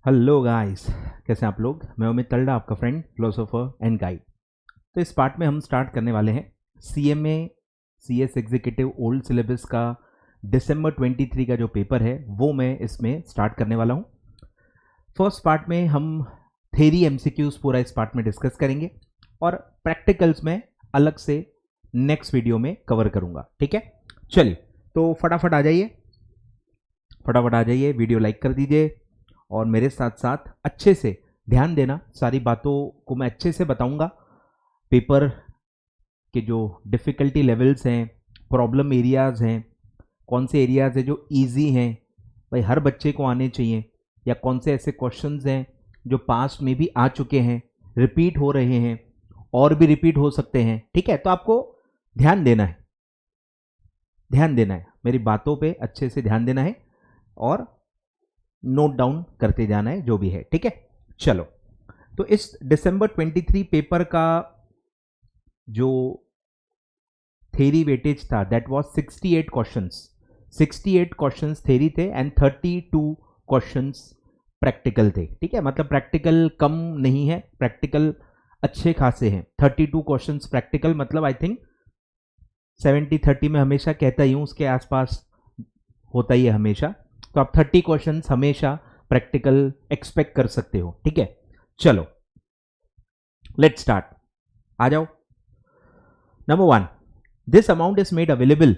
Hello guys, कैसे हैं आप लोग। मैं अमित तलड़ा, आपका फ्रेंड, फिलोसोफर एंड गाइड। तो इस पार्ट में हम स्टार्ट करने वाले हैं CMA CS executive old syllabus का दिसंबर 23 का जो पेपर है वो मैं इसमें स्टार्ट करने वाला हूं। फर्स्ट पार्ट में हम थेरी एमसीक्यूज पूरा इस पार्ट में डिस्कस करेंगे और प्रैक्टिकल्स में अलग से नेक्स्ट वीडियो में कवर करूंगा। ठीक है, चलिए तो फटाफट आ जाइए, वीडियो लाइक कर दीजिए और मेरे साथ साथ अच्छे से ध्यान देना। सारी बातों को मैं अच्छे से बताऊंगा। पेपर के जो डिफ़िकल्टी लेवल्स हैं, प्रॉब्लम एरियाज हैं, कौन से एरियाज हैं जो इजी हैं, भाई हर बच्चे को आने चाहिए, या कौन से ऐसे क्वेश्चंस हैं जो पास्ट में भी आ चुके हैं, रिपीट हो रहे हैं और भी रिपीट हो सकते हैं। ठीक है, तो आपको ध्यान देना है, मेरी बातों पे अच्छे से ध्यान देना है और नोट डाउन करते जाना है जो भी है। ठीक है, चलो तो इस दिसंबर 23 पेपर का जो थेरी वेटेज था दैट वाज 68 क्वेश्चंस थेरी थे एंड 32 क्वेश्चंस प्रैक्टिकल थे। ठीक है, मतलब प्रैक्टिकल कम नहीं है, प्रैक्टिकल अच्छे खासे हैं। 32 क्वेश्चंस प्रैक्टिकल, मतलब आई थिंक 70-30 में हमेशा कहता ही हूं, उसके आसपास होता ही है हमेशा। तो आप 30 क्वेश्चंस हमेशा प्रैक्टिकल एक्सपेक्ट कर सकते हो। ठीक है, चलो लेट्स स्टार्ट। आ जाओ। Number 1, this amount is made available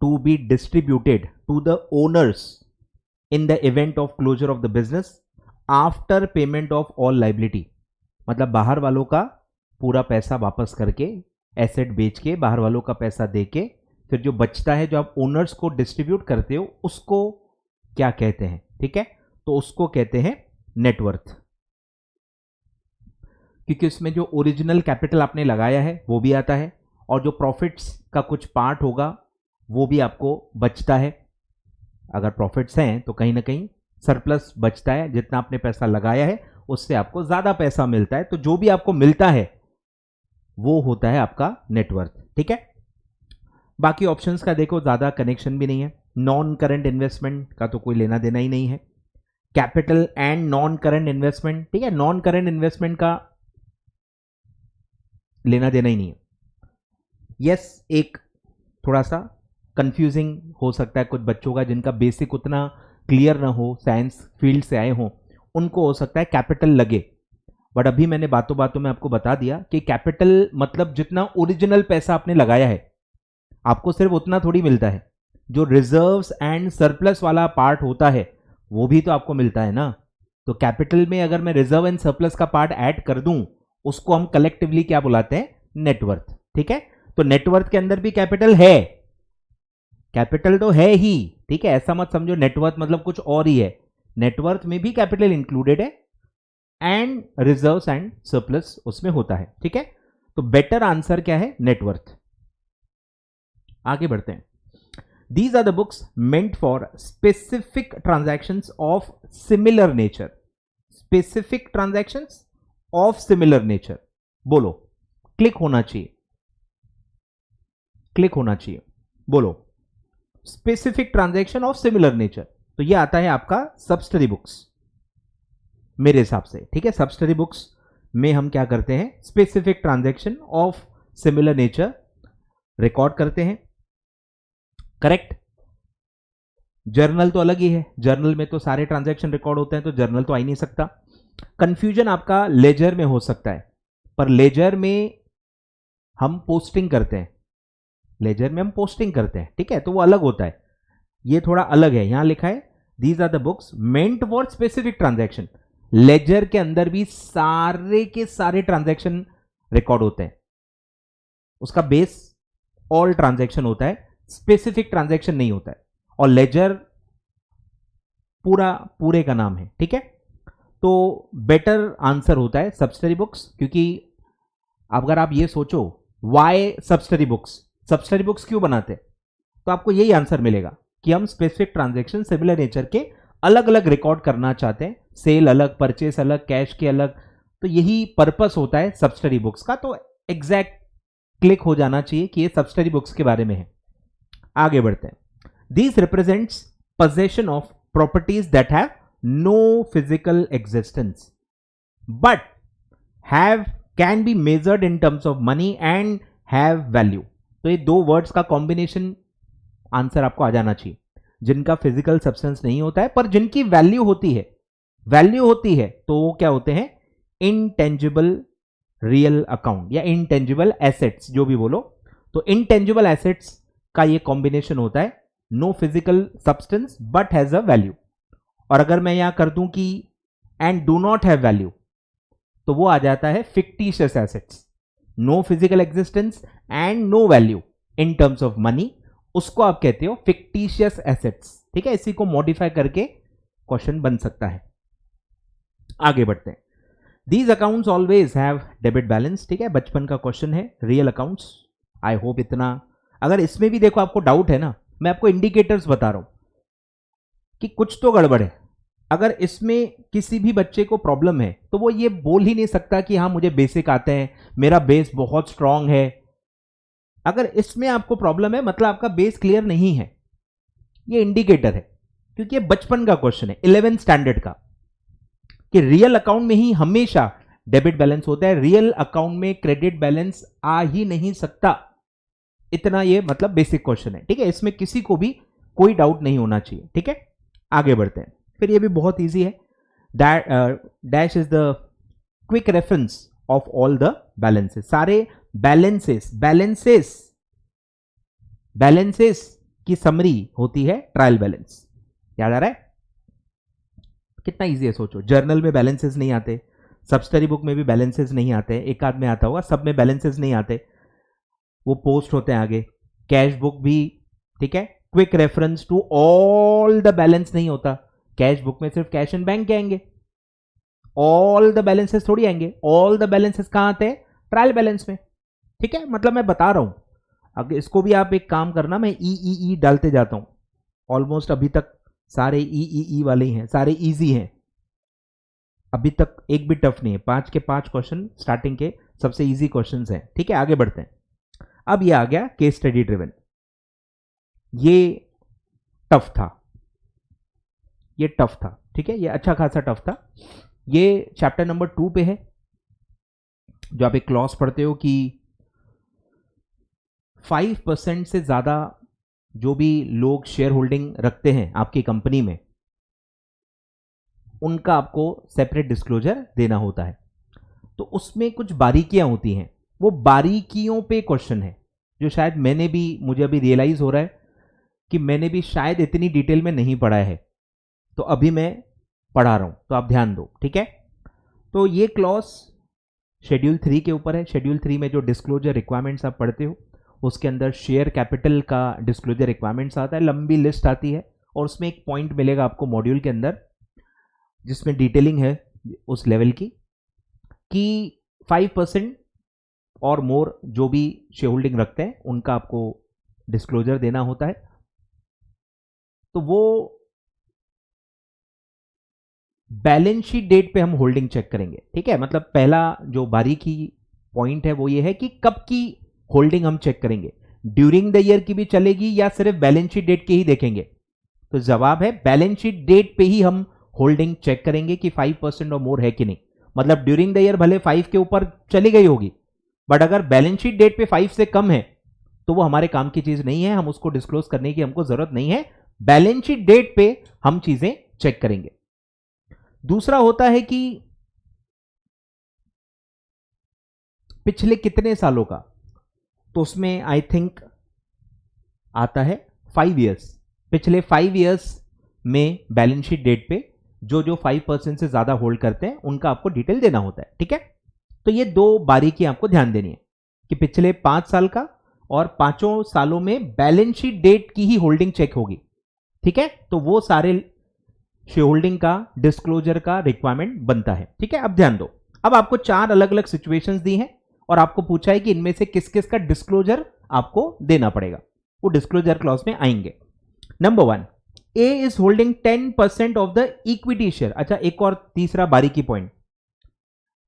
to be distributed to the owners in the event of closure of the business after payment of all liability. मतलब बाहर वालों का पूरा पैसा वापस करके, एसेट बेच के, बाहर वालों का पैसा दे के, फिर जो बचता है जो आप ओनर्स को डिस्ट्रीब्यूट करते हो उसको क्या कहते हैं। ठीक है, तो उसको कहते हैं नेटवर्थ, क्योंकि उसमें जो ओरिजिनल कैपिटल आपने लगाया है वो भी आता है और जो प्रॉफिट्स का कुछ पार्ट होगा वो भी आपको बचता है। अगर प्रॉफिट्स हैं तो कहीं ना कहीं सरप्लस बचता है, जितना आपने पैसा लगाया है उससे आपको ज्यादा पैसा मिलता है, तो जो भी आपको मिलता है वो होता है आपका नेटवर्थ। ठीक है, बाकी ऑप्शंस का देखो ज्यादा कनेक्शन भी नहीं है। नॉन करंट इन्वेस्टमेंट का तो कोई लेना देना ही नहीं है। Capital and non current investment, ठीक है, नॉन करंट इन्वेस्टमेंट का लेना देना ही नहीं है। यस, एक थोड़ा सा कंफ्यूजिंग हो सकता है कुछ बच्चों का जिनका बेसिक उतना क्लियर ना हो, साइंस फील्ड से आए हो, उनको हो सकता है कैपिटल लगे। बट अभी मैंने बातों बातों में आपको बता दिया कि कैपिटल मतलब जितना ओरिजिनल पैसा आपने लगाया है आपको सिर्फ उतना थोड़ी मिलता है, जो रिजर्व्स एंड सरप्लस वाला पार्ट होता है वो भी तो आपको मिलता है ना। तो कैपिटल में अगर मैं रिजर्व एंड सरप्लस का पार्ट ऐड कर दूं उसको हम कलेक्टिवली क्या बुलाते हैं, नेटवर्थ। ठीक है, तो नेटवर्थ के अंदर भी कैपिटल है, कैपिटल तो है ही। ठीक है, ऐसा मत समझो नेटवर्थ मतलब कुछ और ही है, नेटवर्थ में भी कैपिटल इंक्लूडेड है एंड रिजर्व्स एंड सरप्लस उसमें होता है। ठीक है, तो बेटर आंसर क्या है, नेटवर्थ। आगे बढ़ते हैं। These are the books meant for specific transactions of similar nature. Specific transactions of similar nature. बोलो, क्लिक होना चाहिए, बोलो specific transaction of similar nature. तो ये आता है आपका सब्सिडरी बुक्स मेरे हिसाब से। ठीक है, सब्सिडरी बुक्स में हम क्या करते हैं, specific transaction of similar nature record करते हैं। करेक्ट, जर्नल तो अलग ही है, जर्नल में तो सारे ट्रांजैक्शन रिकॉर्ड होते हैं, तो जर्नल तो आ ही नहीं सकता। कंफ्यूजन आपका लेजर में हो सकता है, पर लेजर में हम पोस्टिंग करते हैं, ठीक है, तो वो अलग होता है, ये थोड़ा अलग है। यहां लिखा है these are the books meant for specific transaction. Ledger के अंदर भी सारे के सारे ट्रांजैक्शन रिकॉर्ड होते हैं, उसका बेस ऑल ट्रांजैक्शन होता है, स्पेसिफिक ट्रांजैक्शन नहीं होता है, और लेजर पूरे का नाम है। ठीक है, तो बेटर आंसर होता है सब्सिडरी बुक्स, क्योंकि अगर आप ये सोचो वाई सब्सिडरी बुक्स क्यों बनाते, तो आपको यही आंसर मिलेगा कि हम स्पेसिफिक ट्रांजैक्शन सिमिलर नेचर के अलग अलग रिकॉर्ड करना चाहते हैं, सेल अलग, परचेस अलग, कैश के अलग, तो यही पर्पस होता है सब्सिडरी बुक्स का। तो एग्जैक्ट क्लिक हो जाना चाहिए कि ये सब्सिडरी बुक्स के बारे में है। आगे बढ़ते हैं। These represents possession of properties that have no physical existence but have can be measured in terms of money and have value. तो ये दो वर्ड्स का कॉम्बिनेशन आंसर आपको आ जाना चाहिए, जिनका फिजिकल सब्सटेंस नहीं होता है पर जिनकी वैल्यू होती है, वैल्यू होती है, तो वो क्या होते हैं? इनटेंजिबल रियल अकाउंट या इनटेंजिबल एसेट्स, जो भी बोलो। तो इनटेंजिबल एसेट्स का ये कॉम्बिनेशन होता है no physical substance but has a value. और अगर मैं यहां कर दूं कि and do not have value, तो वो आ जाता है fictitious assets, no physical existence and no value in terms of money, उसको आप कहते हो फिक्टिशियस एसेट्स। ठीक है, इसी को मॉडिफाई करके क्वेश्चन बन सकता है। आगे बढ़ते हैं। These accounts always have debit balance. ठीक है, बचपन का क्वेश्चन है, रियल अकाउंट्स। आई होप इतना, अगर इसमें भी देखो आपको डाउट है ना, मैं आपको इंडिकेटर्स बता रहा हूं कि कुछ तो गड़बड़ है। अगर इसमें किसी भी बच्चे को प्रॉब्लम है तो वो ये बोल ही नहीं सकता कि हाँ मुझे बेसिक आते हैं, मेरा बेस बहुत स्ट्रांग है। अगर इसमें आपको प्रॉब्लम है मतलब आपका बेस क्लियर नहीं है, ये इंडिकेटर है, क्योंकि ये बचपन का क्वेश्चन है 11th स्टैंडर्ड का, कि रियल अकाउंट में ही हमेशा डेबिट बैलेंस होता है, रियल अकाउंट में क्रेडिट बैलेंस आ ही नहीं सकता। इतना ये मतलब बेसिक क्वेश्चन है। ठीक है, इसमें किसी को भी कोई डाउट नहीं होना चाहिए। ठीक है, आगे बढ़ते हैं। फिर ये भी बहुत इजी है, dash is the quick reference of all the balances. सारे बैलेंसेस की समरी होती है ट्रायल बैलेंस। याद आ रहा है? कितना इजी है, सोचो। जर्नल में बैलेंसेस नहीं आते, सब्सिडरी बुक में भी बैलेंसेस नहीं आते, एक आध में आता होगा, सब में बैलेंसेस नहीं आते, वो पोस्ट होते हैं आगे। कैश बुक भी, ठीक है, quick reference to all the balance नहीं होता। कैश बुक में सिर्फ कैश एंड बैंक आएंगे, ऑल द बैलेंसेस थोड़ी आएंगे। ऑल द बैलेंसेस कहां आते हैं? ट्रायल बैलेंस में। ठीक है, मतलब मैं बता रहा हूं, अगर इसको भी आप एक काम करना, मैं ई डालते जाता हूं। ऑलमोस्ट अभी तक सारे ई वाले ही हैं, सारे इजी हैं, अभी तक एक भी टफ नहीं है। 5 के 5 क्वेश्चन स्टार्टिंग के सबसे इजी क्वेश्चंस हैं। ठीक है, आगे बढ़ते हैं। अब ये आ गया केस स्टडी ड्रिवन। ये टफ था, ये टफ था। ठीक है, ये अच्छा खासा टफ था। ये चैप्टर नंबर 2 पे है, जो आप एक क्लॉज पढ़ते हो कि 5% से ज्यादा जो भी लोग शेयर होल्डिंग रखते हैं आपकी कंपनी में, उनका आपको सेपरेट डिस्क्लोजर देना होता है। तो उसमें कुछ बारीकियां होती हैं, वो बारीकियों पे क्वेश्चन है, जो शायद मैंने भी, मुझे अभी रियलाइज हो रहा है कि मैंने भी शायद इतनी डिटेल में नहीं पढ़ा है, तो अभी मैं पढ़ा रहा हूं, तो आप ध्यान दो। ठीक है, तो ये क्लॉज शेड्यूल 3 के ऊपर है। शेड्यूल 3 में जो डिस्क्लोजर रिक्वायरमेंट्स आप पढ़ते हो, उसके अंदर शेयर कैपिटल का डिस्क्लोजर रिक्वायरमेंट्स आता है, लंबी लिस्ट आती है, और उसमें एक पॉइंट मिलेगा आपको मॉड्यूल के अंदर जिसमें डिटेलिंग है उस लेवल की, कि 5% और मोर जो भी शेयर होल्डिंग रखते हैं उनका आपको डिस्क्लोजर देना होता है। तो वो बैलेंस शीट डेट पे हम होल्डिंग चेक करेंगे। ठीक है, मतलब पहला जो बारीकी पॉइंट है वो ये है कि कब की होल्डिंग हम चेक करेंगे, ड्यूरिंग द ईयर की भी चलेगी या सिर्फ बैलेंस शीट डेट के ही देखेंगे? तो जवाब है बैलेंस शीट डेट पे ही हम होल्डिंग चेक करेंगे कि 5% और मोर है कि नहीं। मतलब ड्यूरिंग द ईयर भले 5 के ऊपर चली गई होगी, बट अगर बैलेंस शीट डेट पे 5 से कम है तो वो हमारे काम की चीज नहीं है, हम उसको डिस्क्लोज करने की हमको जरूरत नहीं है। बैलेंस शीट डेट पे हम चीजें चेक करेंगे। दूसरा होता है कि पिछले कितने सालों का, तो उसमें आई थिंक आता है 5 इयर्स। पिछले 5 इयर्स में बैलेंस शीट डेट पे जो जो 5% से ज्यादा होल्ड करते हैं उनका आपको डिटेल देना होता है। ठीक है, तो ये दो बारीकी आपको ध्यान देनी है कि पिछले 5 साल का और 5 सालों में बैलेंस शीट डेट की ही होल्डिंग चेक होगी। ठीक है, तो वो सारे शेयर होल्डिंग का डिस्क्लोजर का रिक्वायरमेंट बनता है। ठीक है, अब ध्यान दो, अब आपको 4 अलग अलग सिचुएशंस दी हैं और आपको पूछा है कि इनमें से किस किस का डिस्क्लोजर आपको देना पड़ेगा। वो डिस्क्लोजर क्लॉज में आएंगे। Number 1, A is holding 10% of the equity share. अच्छा, एक और तीसरा बारीकी पॉइंट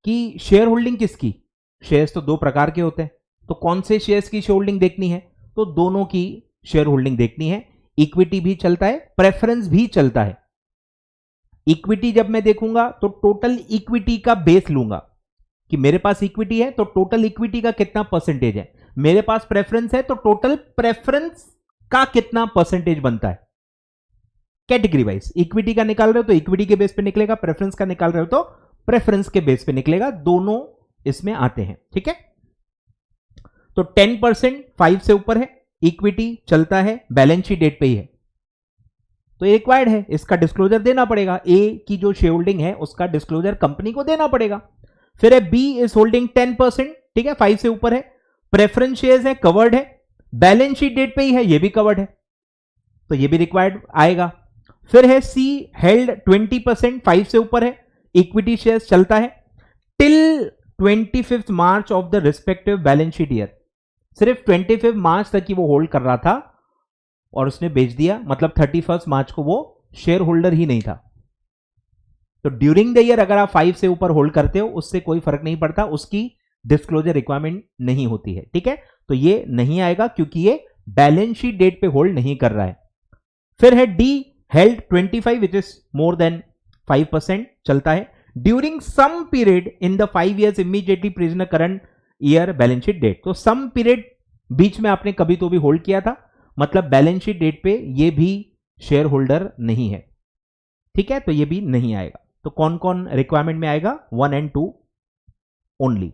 कि शेयर होल्डिंग किसकी, शेयर्स तो 2 प्रकार के होते हैं, तो कौन से शेयर्स की शेयर होल्डिंग देखनी है? तो दोनों की शेयर होल्डिंग देखनी है। इक्विटी भी चलता है, प्रेफरेंस भी चलता है। इक्विटी जब मैं देखूंगा तो टोटल इक्विटी का बेस लूंगा कि मेरे पास इक्विटी है तो टोटल इक्विटी का कितना परसेंटेज है, मेरे पास प्रेफरेंस है तो टोटल प्रेफरेंस का कितना परसेंटेज बनता है। कैटेगरी वाइज इक्विटी का निकाल रहे हो तो इक्विटी के बेस पे निकलेगा, प्रेफरेंस का निकाल रहे हो तो प्रेफरेंस के बेस पे निकलेगा, दोनों इसमें आते हैं। ठीक है, तो 10% 5 से ऊपर है, इक्विटी चलता है, बैलेंस शीट डेट पे ही है, तो ये रिक्वायर्ड है, इसका डिस्क्लोजर देना पड़ेगा। ए की जो शेयर होल्डिंग है उसका डिस्क्लोजर कंपनी को देना पड़ेगा। फिर है बी इज होल्डिंग 10%, ठीक है, 5 से ऊपर है, प्रेफरेंस शेयर्स है, कवर्ड है, बैलेंस शीट डेट पे ही है, ये भी कवर्ड है, तो ये भी रिक्वायर्ड आएगा। फिर है सी हेल्ड 20%, 5 से ऊपर है, इक्विटी शेयर्स चलता है till 25 March of the respective balance sheet year, सिर्फ 25 मार्च तक ही वो होल्ड कर रहा था और उसने बेच दिया, मतलब 31 मार्च को वो शेयर होल्डर ही नहीं था। तो ड्यूरिंग द ईयर अगर आप 5 से ऊपर होल्ड करते हो उससे कोई फर्क नहीं पड़ता, उसकी डिस्क्लोजर रिक्वायरमेंट नहीं होती है। ठीक है, तो ये नहीं आएगा क्योंकि ये बैलेंस शीट डेट पे होल्ड नहीं कर रहा है। फिर है D held 25 which is more than 5%, चलता है during some period in the 5 years immediately previous current year balance sheet date. तो सम पीरियड बीच में आपने कभी तो भी होल्ड किया था, मतलब बैलेंस शीट डेट पे ये भी शेयर होल्डर नहीं है। ठीक है, तो ये भी नहीं आएगा। तो कौन कौन रिक्वायरमेंट में आएगा, 1 and 2 ओनली।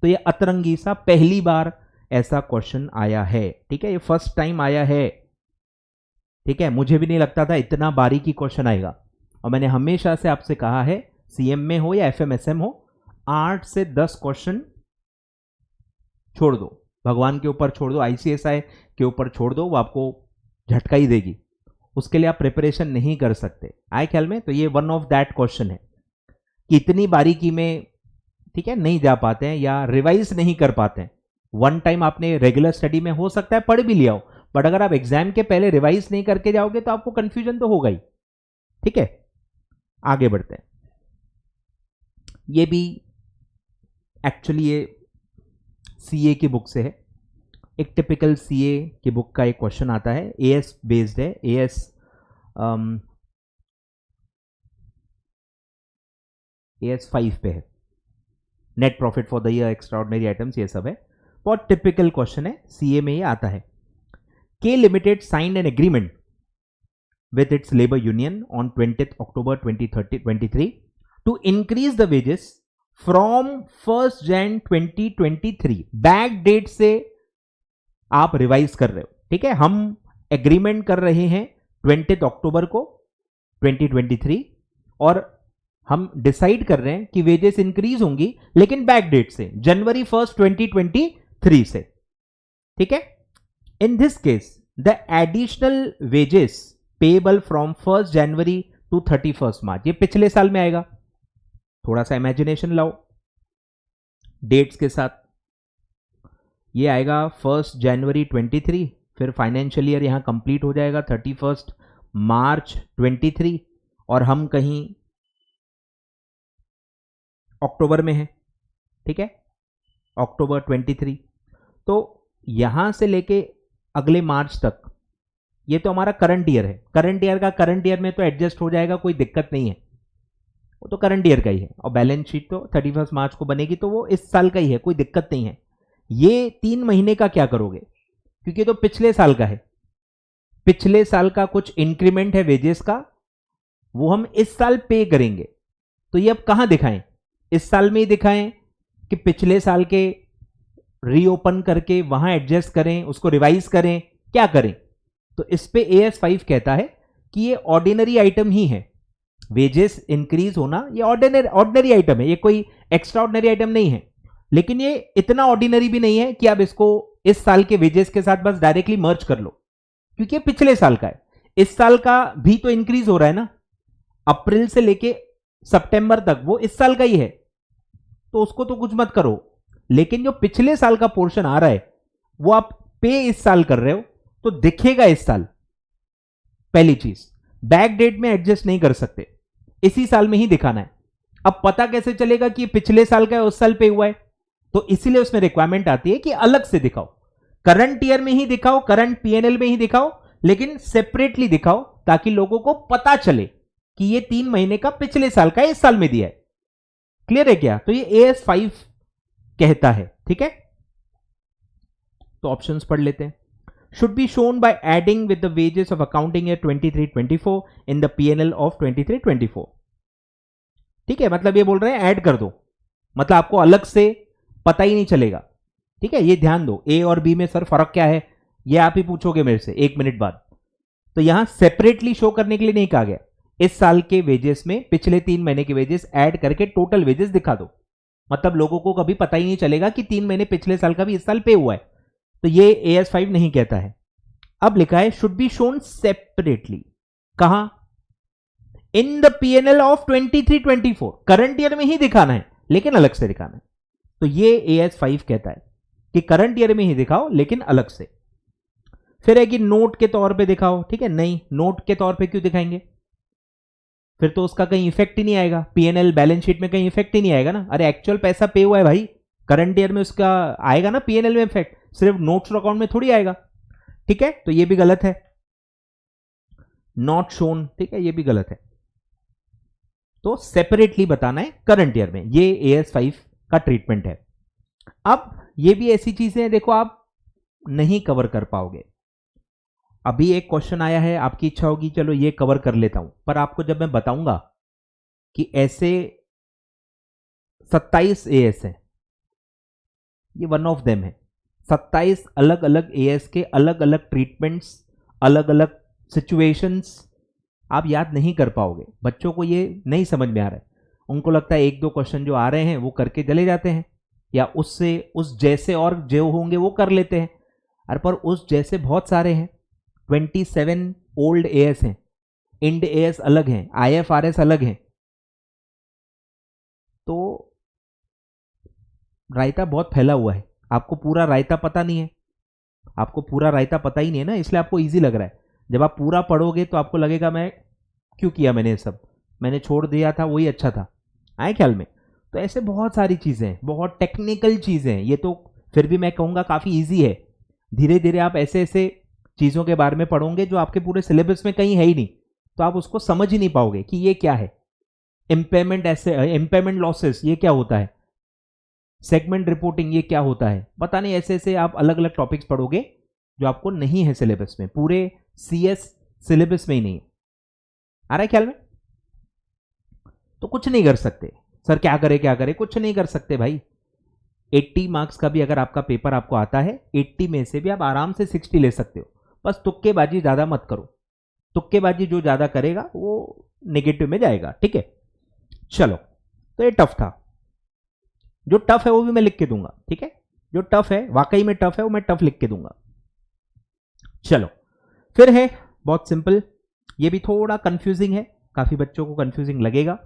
तो ये अतरंगी सा पहली बार ऐसा क्वेश्चन आया है। ठीक है, ये फर्स्ट टाइम आया है। ठीक है, मुझे भी नहीं लगता था इतना बारीकी क्वेश्चन आएगा, और मैंने हमेशा से आपसे कहा है सीएम में हो या एफएमएसएम हो, 8 से 10 क्वेश्चन छोड़ दो, भगवान के ऊपर छोड़ दो, आईसीएसआई के ऊपर छोड़ दो, वो आपको झटका ही देगी, उसके लिए आप प्रिपरेशन नहीं कर सकते आए ख्याल में। तो ये वन ऑफ दैट क्वेश्चन है कि इतनी बारीकी में, ठीक है, नहीं जा पाते हैं या रिवाइज नहीं कर पाते हैं। वन टाइम आपने रेगुलर स्टडी में हो सकता है पढ़ भी लिया हो, बट अगर आप एग्जाम के पहले रिवाइज नहीं करके जाओगे तो आपको कंफ्यूजन तो होगा ही। ठीक है, आगे बढ़ते हैं। ये भी एक्चुअली ये सीए की बुक से है, एक टिपिकल सीए की बुक का एक क्वेश्चन आता है, एएस बेस्ड है, एएस 5 पे है, net profit for the year, extraordinary items, ये सब है, बहुत टिपिकल क्वेश्चन है, सीए में ये आता है। के limited signed an agreement with its labor union on 20th October 2023 to increase the wages from 1st Jan 2023। Back date से आप रिवाइज कर रहे हो। ठीक है, हम एग्रीमेंट कर रहे हैं 20th अक्टूबर को 2023 और हम डिसाइड कर रहे हैं कि वेजेस इंक्रीज होंगी, लेकिन बैक डेट से जनवरी 1st 2023 से। ठीक है, in this case the additional wages payable from 1st January to 31st March, ये पिछले साल में आएगा। थोड़ा सा इमेजिनेशन लाओ डेट्स के साथ, ये आएगा 1st जनवरी 23, फिर फाइनेंशियल ईयर यहां कंप्लीट हो जाएगा 31st मार्च 23, और हम कहीं अक्टूबर में हैं। ठीक है, अक्टूबर 23, तो यहां से लेके अगले मार्च तक ये तो हमारा करंट ईयर है। करंट ईयर का करंट ईयर में तो एडजस्ट हो जाएगा, कोई दिक्कत नहीं है, वो तो करंट ईयर का ही है, और बैलेंस शीट तो 31 मार्च को बनेगी, तो वो इस साल का ही है, कोई दिक्कत नहीं है। ये 3 महीने का क्या करोगे, क्योंकि तो पिछले साल का है, पिछले साल का कुछ इंक्रीमेंट है वेजेस का, वो हम इस साल पे करेंगे। तो ये अब कहां दिखाएं, इस साल में ही दिखाएं कि पिछले साल के रीओपन करके वहां एडजस्ट करें, उसको रिवाइज करें, क्या करें। तो इस पे एएस 5 कहता है कि ये ऑर्डिनरी आइटम ही है, वेजेस इंक्रीज होना ये ऑर्डिनरी आइटम है, ये कोई एक्स्ट्रा ऑर्डिनरी आइटम नहीं है, लेकिन ये इतना ऑर्डिनरी भी नहीं है कि आप इसको इस साल के वेजेस के साथ बस डायरेक्टली मर्ज कर लो, क्योंकि ये पिछले साल का है। इस साल का भी तो इंक्रीज हो रहा है ना, अप्रैल से लेके सितंबर तक वो इस साल का ही है, तो उसको तो कुछ मत करो, लेकिन जो पिछले साल का पोर्शन आ रहा है वो आप पे इस साल कर रहे हो, तो दिखेगा इस साल। पहली चीज, बैक डेट में एडजस्ट नहीं कर सकते, इसी साल में ही दिखाना है। अब पता कैसे चलेगा कि पिछले साल का है, उस साल पे हुआ है, तो इसीलिए उसमें रिक्वायरमेंट आती है कि अलग से दिखाओ, करंट ईयर में ही दिखाओ, करंट पीएनएल में ही दिखाओ, लेकिन सेपरेटली दिखाओ, ताकि लोगों को पता चले कि ये 3 महीने का पिछले साल का इस साल में दिया है। क्लियर है क्या? तो ये AS5 कहता है। ठीक है, तो ऑप्शंस पढ़ लेते हैं। should be shown by adding with the wages of accounting year 23-24 in the P&L of 23-24। ठीक है, मतलब ये बोल रहे हैं ऐड कर दो, मतलब आपको अलग से पता ही नहीं चलेगा। ठीक है, ये ध्यान दो, ए और बी में सर फर्क क्या है ये आप ही पूछोगे मेरे से 1 मिनट बाद। तो यहां सेपरेटली शो करने के लिए नहीं कहा गया, इस साल के वेजेस में पिछले 3 महीने के वेजेस ऐड करके टोटल वेजेस दिखा दो, मतलब लोगों को कभी पता ही नहीं चलेगा कि 3 महीने पिछले साल का भी इस साल पे हुआ है। तो ये AS5 नहीं कहता है। अब लिखा है शुड बी शोन सेपरेटली, कहां? In the P&L of 23-24, current year में ही दिखाना है लेकिन अलग से दिखाना है। तो ये AS5 कहता है कि करंट ईयर में ही दिखाओ लेकिन अलग से। फिर है कि नोट के तौर पे दिखाओ। ठीक है, नहीं, नोट के तौर पे क्यों दिखाएंगे? फिर तो उसका कहीं इफेक्ट ही नहीं आएगा, P&L बैलेंस शीट में कहीं इफेक्ट ही नहीं आएगा ना। अरे एक्चुअल पैसा पे हुआ है भाई, करंट ईयर में उसका आएगा ना P&L में इफेक्ट, सिर्फ नोट्स अकाउंट में थोड़ी आएगा। ठीक है, तो ये भी गलत है, नॉट शोन। ठीक है, ये भी गलत है, तो सेपरेटली बताना है करंट ईयर में। ये AS5 का ट्रीटमेंट है। अब ये भी ऐसी चीजें हैं देखो आप नहीं कवर कर पाओगे। अभी एक क्वेश्चन आया है, आपकी इच्छा होगी चलो ये कवर कर लेता हूं, पर आपको जब मैं बताऊंगा कि ऐसे 27 AS है, ये वन ऑफ देम है। 27 अलग अलग AS के अलग अलग ट्रीटमेंट्स, अलग अलग सिचुएशंस आप याद नहीं कर पाओगे। बच्चों को ये नहीं समझ में आ रहा है, उनको लगता है 1-2 क्वेश्चन जो आ रहे हैं वो करके चले जाते हैं, या उससे उस जैसे और जो होंगे वो कर लेते हैं। अरे पर उस जैसे बहुत सारे हैं, 27 ओल्ड AS हैं, इंड AS अलग हैं, IFRS अलग हैं, तो रायता बहुत फैला हुआ है। आपको पूरा रायता पता नहीं है, आपको पूरा रायता पता ही नहीं है ना, इसलिए आपको इजी लग रहा है। जब आप पूरा पढ़ोगे तो आपको लगेगा मैं क्यों किया मैंने ये सब, मैंने छोड़ दिया था वही अच्छा था। आए ख्याल में? तो ऐसे बहुत सारी चीजें हैं, बहुत टेक्निकल चीजें हैं। ये तो फिर भी मैं कहूंगा काफी इजी है। धीरे धीरे आप ऐसे ऐसे चीजों के बारे में पढ़ोगे जो आपके पूरे सिलेबस में कहीं है ही नहीं, तो आप उसको समझ ही नहीं पाओगे कि ये क्या है। इम्पेयरमेंट, ऐसे इम्पेयरमेंट लॉसेस ये क्या होता है, सेगमेंट रिपोर्टिंग ये क्या होता है, पता नहीं। ऐसे ऐसे आप अलग अलग टॉपिक्स पढ़ोगे जो आपको नहीं है सिलेबस में, पूरे CS सिलेबस में ही नहीं है। आ रहा है ख्याल में? तो कुछ नहीं कर सकते सर, क्या करे क्या करे, कुछ नहीं कर सकते भाई। 80 मार्क्स का भी अगर आपका पेपर आपको आता है, 80 में से भी आप आराम से 60 ले सकते हो। बस तुक्केबाजी ज्यादा मत करो, तुक्केबाजी जो ज्यादा करेगा वो नेगेटिव में जाएगा। ठीक है, चलो, तो ये टफ था। जो टफ है वो भी मैं लिख के दूंगा। ठीक है, जो टफ है वाकई में टफ है वो मैं टफ लिख के दूंगा। चलो, फिर है बहुत सिंपल, ये भी थोड़ा कंफ्यूजिंग है, काफी बच्चों को कंफ्यूजिंग लगेगा।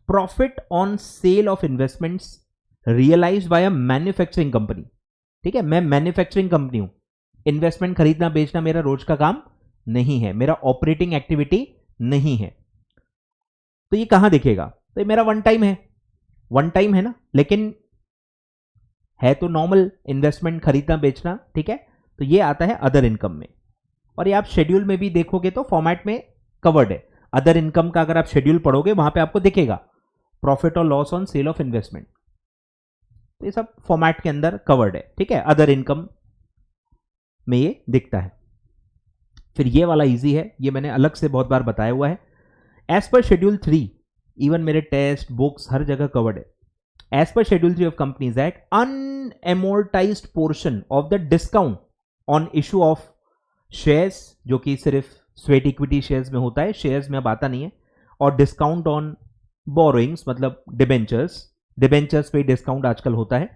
Profit on sale of investments realised by a manufacturing company. ठीक है, मैं मैन्युफैक्चरिंग कंपनी हूं, इन्वेस्टमेंट खरीदना बेचना मेरा रोज का काम नहीं है, मेरा ऑपरेटिंग एक्टिविटी नहीं है। तो ये कहां दिखेगा? तो ये मेरा वन टाइम है, वन टाइम है ना, लेकिन है तो नॉर्मल इन्वेस्टमेंट खरीदना बेचना। ठीक है, तो ये आता है अदर इनकम में, और ये आप शेड्यूल में भी देखोगे तो फॉर्मेट में कवर्ड है। अदर इनकम का अगर आप शेड्यूल पढ़ोगे वहां पे आपको दिखेगा प्रॉफिट और loss on sale of investment, तो ये सब फॉर्मेट के अंदर कवर्ड है। ठीक है, अदर इनकम में ये दिखता है। फिर ये वाला इजी है, ये मैंने अलग से बहुत बार बताया हुआ है। एज पर शेड्यूल 3, इवन मेरे टेस्ट बुक्स हर जगह कवर्ड है। As per schedule 3 of companies act, unamortised portion of the discount on issue of shares, जो कि सिर्फ स्वेट इक्विटी शेयर्स में होता है, शेयर्स में अब आता नहीं है, और डिस्काउंट ऑन बोरोइंग्स मतलब डिबेंचर्स, डिबेंचर्स पे डिस्काउंट आजकल होता है,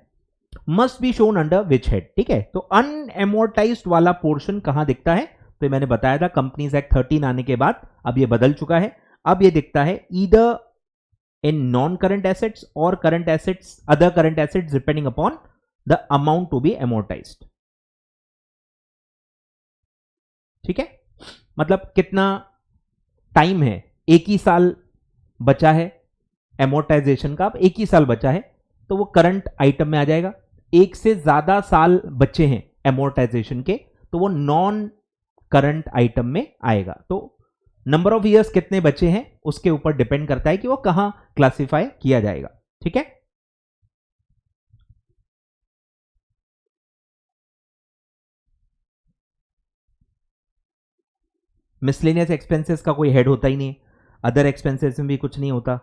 must be shown under which head. ठीक है, तो अनएमोर्टाइज्ड वाला पोर्शन कहां दिखता है? तो मैंने बताया था कंपनीज एक्ट 13 आने के बाद अब ये बदल चुका है। अब ये दिखता है either in non current assets और current assets, other current assets depending upon the amount to be amortised. ठीक है, मतलब कितना टाइम है, एक ही साल बचा है एमोर्टाइजेशन का, अब एक ही साल बचा है तो वो करंट आइटम में आ जाएगा। एक से ज्यादा साल बचे हैं एमोर्टाइजेशन के तो वो नॉन करंट आइटम में आएगा। तो नंबर ऑफ ईयर्स कितने बचे हैं उसके ऊपर डिपेंड करता है कि वो कहां क्लासिफाई किया जाएगा। ठीक है, मिसलेनियस एक्सपेंसेस का कोई हेड होता ही नहीं है, अदर एक्सपेंसेस में भी कुछ नहीं होता,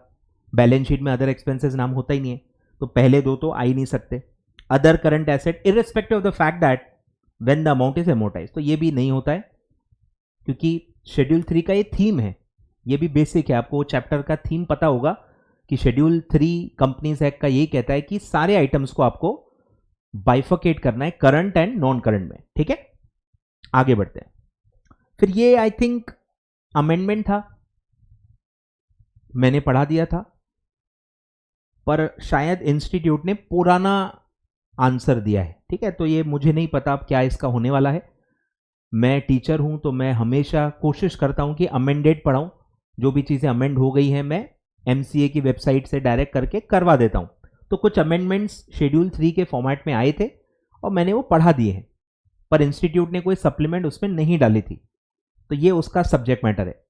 बैलेंस शीट में अदर एक्सपेंसेस नाम होता ही नहीं है, तो पहले दो तो आ ही नहीं सकते। Other current asset irrespective of the fact that when the amount is एमोर्टाइज, तो ये भी नहीं होता है, क्योंकि शेड्यूल 3 का ये थीम है, ये भी बेसिक है, आपको चैप्टर का थीम पता होगा कि शेड्यूल 3 कंपनीज एक्ट का यही कहता है कि सारे आइटम्स को आपको बाइफर्केट करना है करंट एंड नॉन करंट में। ठीक है, आगे बढ़ते हैं। फिर ये आई थिंक अमेंडमेंट था, मैंने पढ़ा दिया था, पर शायद इंस्टीट्यूट ने पुराना आंसर दिया है। ठीक है, तो ये मुझे नहीं पता अब क्या इसका होने वाला है। मैं टीचर हूं तो मैं हमेशा कोशिश करता हूं कि अमेंडेड पढ़ाऊं, जो भी चीजें अमेंड हो गई हैं मैं एमसीए की वेबसाइट से डायरेक्ट करके करवा देता हूं। तो कुछ अमेंडमेंट्स शेड्यूल 3 के फॉर्मेट में आए थे और मैंने वो पढ़ा दिए हैं, पर इंस्टीट्यूट ने कोई सप्लीमेंट उसमें नहीं डाली थी, तो ये उसका सब्जेक्ट मैटर है।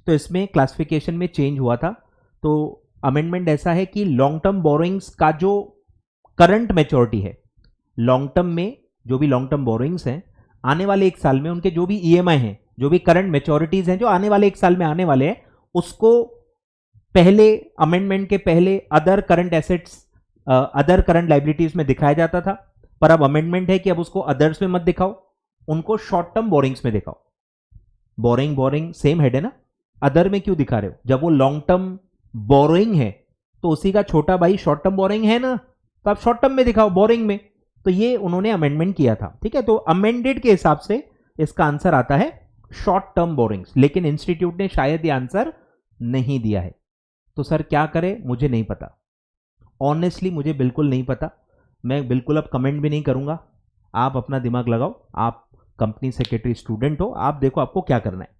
तो इसमें क्लासिफिकेशन में चेंज हुआ था। तो अमेंडमेंट ऐसा है कि लॉन्ग टर्म बोरोइंग्स का जो करंट मैच्योरिटी है, लॉन्ग टर्म में जो भी लॉन्ग टर्म बोरोइंग्स हैं आने वाले एक साल में उनके जो भी ईएमआई हैं, जो भी करंट मैच्योरिटीज हैं जो आने वाले एक साल में आने वाले हैं, उसको पहले अमेंडमेंट के पहले other current assets other current liabilities में दिखाया जाता था, पर अब अमेंडमेंट है कि अब उसको अदर्स में मत दिखाओ, उनको शॉर्ट टर्म बोरिंग्स में दिखाओ। बोरिंग सेम हेड है ना, अदर में क्यों दिखा रहे हो? जब वो लॉन्ग टर्म बोरोइंग है तो उसी का छोटा भाई शॉर्ट टर्म बोरिंग है ना, तो आप शॉर्ट टर्म में दिखाओ, बोरिंग में। तो ये उन्होंने अमेंडमेंट किया था। ठीक है, तो अमेंडेड के हिसाब से इसका आंसर आता है शॉर्ट टर्म बोरिंग्स, लेकिन इंस्टीट्यूट ने शायद ये आंसर नहीं दिया है। तो सर क्या करें, मुझे नहीं पता, ऑनेस्टली मुझे बिल्कुल नहीं पता। मैं बिल्कुल अब कमेंट भी नहीं करूंगा, आप अपना दिमाग लगाओ, आप कंपनी सेक्रेटरी स्टूडेंट हो, आप देखो आपको क्या करना है,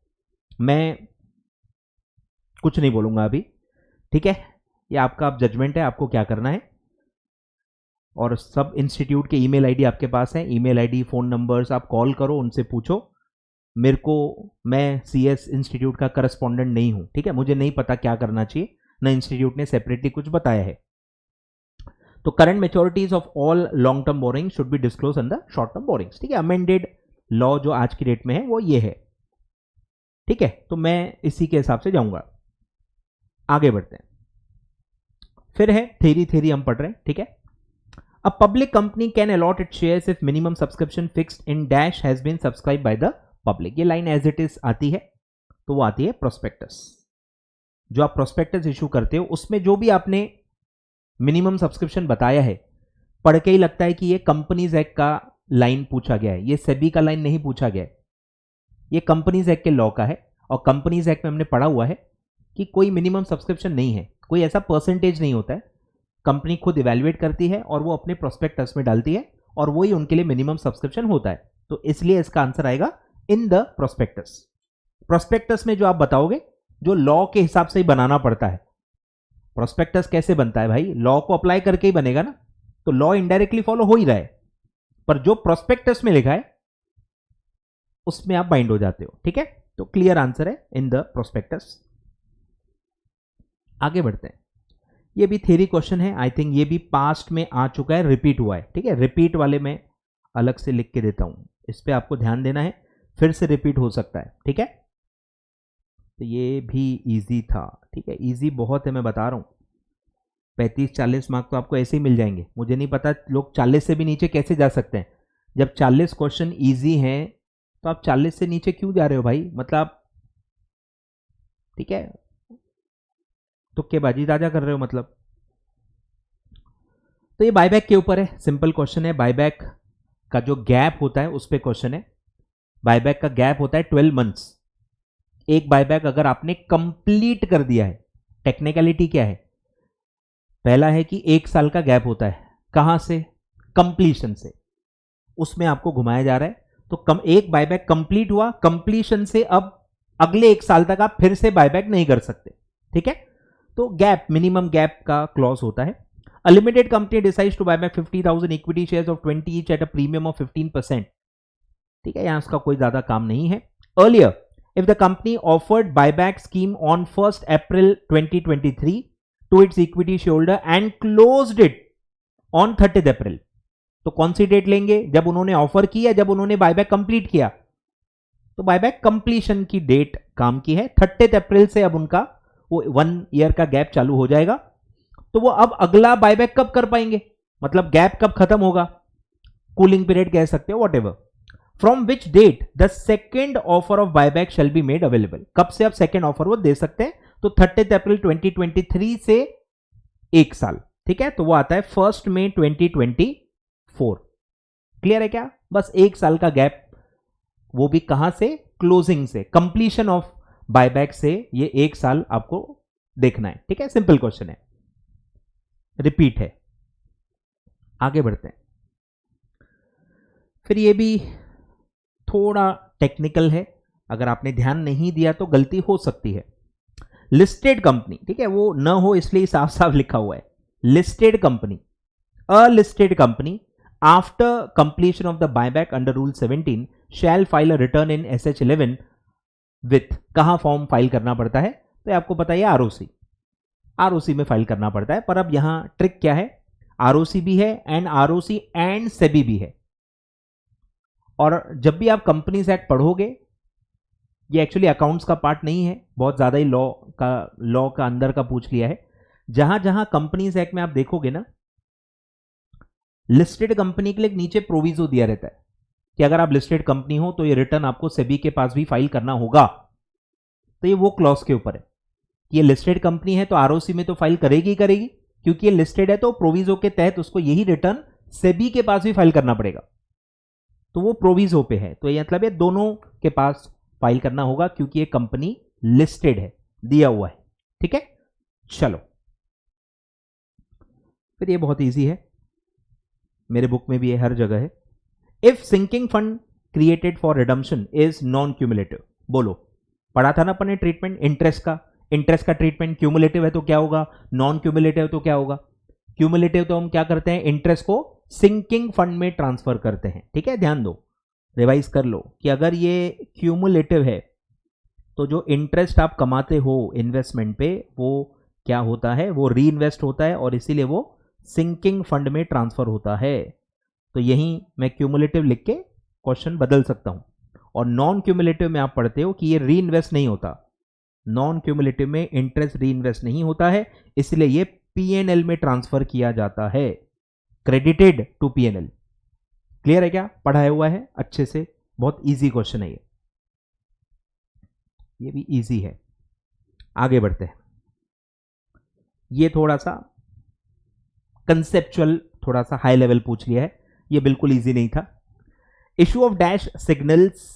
मैं कुछ नहीं बोलूंगा अभी। ठीक है, ये आपका अब जजमेंट है, आपको क्या करना है। और सब इंस्टीट्यूट के ईमेल आईडी आपके पास है, ईमेल आईडी फोन नंबर्स, आप कॉल करो, उनसे पूछो। मेरे को, मैं सीएस इंस्टीट्यूट का करस्पॉन्डेंट नहीं हूं, ठीक है, मुझे नहीं पता क्या करना चाहिए, ना इंस्टीट्यूट ने सेपरेटली कुछ बताया है। तो current मैच्योरिटीज of all long term borrowing should be disclose in the short term borrowings. ठीक है, अमेंडेड लॉ जो आज की डेट में है वो ये है। ठीक है, तो मैं इसी के हिसाब से जाऊंगा, आगे बढ़ते हैं। फिर है थेरी हम पढ़ रहे हैं। ठीक है, a public company can allot it shares if minimum subscription fixed in dash has been subscribe by the public. ये लाइन एज इट इज आती है, तो वो आती है प्रोस्पेक्टस। जो आप प्रोस्पेक्टस इशू करते हो उसमें जो भी आपने मिनिमम सब्सक्रिप्शन बताया है, पढ़ के ही लगता है कि ये कंपनीज एक्ट का लाइन पूछा गया है, ये सेबी का लाइन नहीं पूछा गया है, ये कंपनीज एक्ट के लॉ का है। और कंपनीज एक्ट में हमने पढ़ा हुआ है कि कोई मिनिमम सब्सक्रिप्शन नहीं है, कोई ऐसा परसेंटेज नहीं होता है, कंपनी खुद इवेल्युएट करती है और वो अपने प्रोस्पेक्टस में डालती है और वही उनके लिए मिनिमम सब्सक्रिप्शन होता है। तो इसलिए इसका आंसर आएगा इन द प्रोस्पेक्टस। प्रोस्पेक्टस में जो आप बताओगे, जो लॉ के हिसाब से ही बनाना पड़ता है। प्रोस्पेक्टस कैसे बनता है भाई, लॉ को अप्लाई करके ही बनेगा ना, तो लॉ इनडायरेक्टली फॉलो हो ही रहा है, पर जो प्रोस्पेक्टस में लिखा है उसमें आप बाइंड हो जाते हो। ठीक है, तो क्लियर आंसर है इन द प्रोस्पेक्टस। आगे बढ़ते हैं, ये भी थ्योरी क्वेश्चन है, आई थिंक ये भी पास्ट में आ चुका है, रिपीट हुआ है। ठीक है, रिपीट वाले में अलग से लिख के देता हूं, इस पे आपको ध्यान देना है, फिर से रिपीट हो सकता है। ठीक है, तो ये भी इजी था। ठीक है, इजी बहुत है, मैं बता रहा हूं, 35-40 मार्क तो आपको ऐसे ही मिल जाएंगे। मुझे नहीं पता लोग 40 से भी नीचे कैसे जा सकते हैं, जब 40 क्वेश्चन इजी हैं तो आप 40 से नीचे क्यों जा रहे हो भाई, मतलब ठीक है, तुक्केबाजी ताजा कर रहे हो मतलब। तो ये बायबैक के ऊपर है, सिंपल क्वेश्चन है, बायबैक का जो गैप होता है उस पर क्वेश्चन है। बायबैक का गैप होता है 12 मंथ्स। एक बायबैक अगर आपने कंप्लीट कर दिया है, टेक्निकलिटी क्या है, पहला है कि 1 साल का गैप होता है, कहां से, कंप्लीशन से, उसमें आपको घुमाया जा रहा है। तो एक बायबैक कंप्लीट हुआ, कंप्लीशन से अब अगले 1 साल तक आप फिर से बायबैक नहीं कर सकते। ठीक है, तो गैप, मिनिमम गैप का क्लॉज होता है। A limited company decides to buy back 50,000 equity shares of 20 each at a premium of 15%. ठीक है, यहां उसका कोई ज्यादा काम नहीं है। Earlier, if the company offered buyback scheme on 1st April 2023 to its equity shareholder and closed it on 30th April. तो कौन सी डेट लेंगे, जब उन्होंने ऑफर किया, जब उन्होंने बायबैक कंप्लीट किया. तो बायबैक कंप्लीशन की डेट काम की है 30 अप्रैल से. अब उनका वो 1 ईयर का गैप चालू हो जाएगा. तो वो अब अगला बायबैक कब कर पाएंगे, मतलब गैप कब खत्म होगा, कूलिंग पीरियड कह सकते हो, whatever. From which date the second offer of buyback shall be made available. कब से अब सेकेंड ऑफर वो दे सकते हैं. तो 30 अप्रैल 2023 से एक साल. ठीक है, तो वो आता है 1 मई 2024. क्लियर है क्या, बस एक साल का गैप, वो भी कहां से, क्लोजिंग से, कंप्लीशन ऑफ बायबैक से. ये एक साल आपको देखना है. ठीक है, सिंपल क्वेश्चन है, रिपीट है. आगे बढ़ते हैं. फिर ये भी थोड़ा टेक्निकल है, अगर आपने ध्यान नहीं दिया तो गलती हो सकती है. लिस्टेड कंपनी, ठीक है, वो न हो इसलिए साफ साफ लिखा हुआ है. Listed company, a listed company after completion of the buyback under rule 17 shall file a return in SH11 with, कहां फॉर्म फाइल करना पड़ता है, तो आपको पता है आरओसी में फाइल करना पड़ता है. पर अब यहां ट्रिक क्या है, आरओसी भी है एंड आरओसी एंड सेबी भी है. और जब भी आप कंपनीज एक्ट पढ़ोगे, ये एक्चुअली अकाउंट्स का पार्ट नहीं है, बहुत ज्यादा ही लॉ का अंदर का पूछ लिया है. जहां जहां कंपनीज एक्ट में आप देखोगे ना, लिस्टेड कंपनी के लिए नीचे प्रोविजो दिया रहता है कि अगर आप लिस्टेड कंपनी हो तो ये रिटर्न आपको सेबी के पास भी फाइल करना होगा. तो ये वो क्लॉज के ऊपर है कि ये लिस्टेड कंपनी है तो आरओसी में तो फाइल करेगी, क्योंकि ये लिस्टेड है तो प्रोविजो के तहत उसको यही रिटर्न सेबी के पास भी फाइल करना पड़ेगा. तो वो प्रोविजो पे है, तो ये मतलब ये दोनों के पास फाइल करना होगा क्योंकि ये कंपनी लिस्टेड है, दिया हुआ है. ठीक है, चलो फिर ये बहुत इजी है, मेरे बुक में भी है, हर जगह है. If sinking fund created for redemption is non cumulative, बोलो, पढ़ा था ना अपने ट्रीटमेंट इंटरेस्ट का ट्रीटमेंट. क्यूमुलेटिव है तो क्या होगा, नॉन क्यूमुलेटिव तो क्या होगा. क्यूमुलेटिव तो हम क्या करते हैं, इंटरेस्ट को सिंकिंग फंड में ट्रांसफर करते हैं. ठीक है, ध्यान दो, रिवाइज कर लो कि अगर ये क्यूमुलेटिव है तो जो इंटरेस्ट आप कमाते हो इन्वेस्टमेंट पे, वो क्या होता है, वो री इन्वेस्ट होता है और इसीलिए वो सिंकिंग फंड में ट्रांसफर होता है. तो यहीं मैं क्यूमुलेटिव लिख के क्वेश्चन बदल सकता हूं. और नॉन क्यूमुलेटिव में आप पढ़ते हो कि ये री इन्वेस्ट नहीं होता. नॉन क्यूमुलेटिव में इंटरेस्ट री इन्वेस्ट नहीं होता है, इसलिए ये पीएनएल में ट्रांसफर किया जाता है, क्रेडिटेड टू पीएनएल. क्लियर है क्या, पढ़ाया हुआ है अच्छे से, बहुत इजी क्वेश्चन है ये भी इजी है. आगे बढ़ते हैं. ये थोड़ा सा कंसेप्चुअल, थोड़ा सा हाई लेवल पूछ लिया है, ये बिल्कुल इजी नहीं था. Issue of dash signals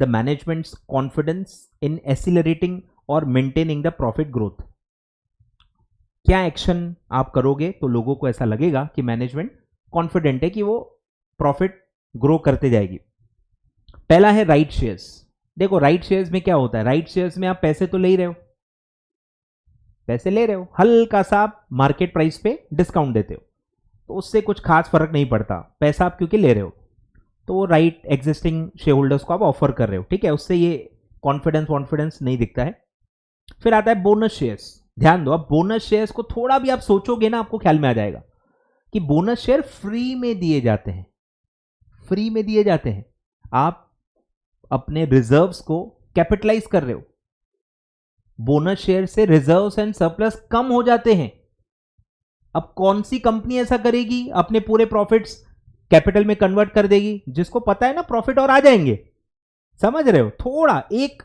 the managements confidence in accelerating और मेंटेनिंग द प्रॉफिट ग्रोथ. क्या एक्शन आप करोगे तो लोगों को ऐसा लगेगा कि मैनेजमेंट कॉन्फिडेंट है कि वो प्रॉफिट ग्रो करते जाएगी. पहला है राइट शेयर्स. देखो राइट शेयर्स में क्या होता है, राइट शेयर्स में आप पैसे तो ले ही रहे हो, पैसे ले रहे हो, हल्का सा आप मार्केट प्राइस पे डिस्काउंट देते हो, तो उससे कुछ खास फर्क नहीं पड़ता, पैसा आप क्योंकि ले रहे हो, तो वो राइट एग्जिस्टिंग शेयर होल्डर्स को आप ऑफर कर रहे हो. ठीक है, उससे ये कॉन्फिडेंस नहीं दिखता है. फिर आता है बोनस शेयर्स. ध्यान दो, अब बोनस शेयर्स को थोड़ा भी आप सोचोगे ना, आपको ख्याल में आ जाएगा कि बोनस शेयर फ्री में दिए जाते हैं, फ्री में दिए जाते हैं. आप अपने रिजर्व्स को कैपिटलाइज कर रहे हो, बोनस शेयर से रिजर्व्स एंड सरप्लस कम हो जाते हैं. अब कौन सी कंपनी ऐसा करेगी, अपने पूरे प्रॉफिट्स कैपिटल में कन्वर्ट कर देगी, जिसको पता है ना प्रॉफिट और आ जाएंगे. समझ रहे हो, थोड़ा एक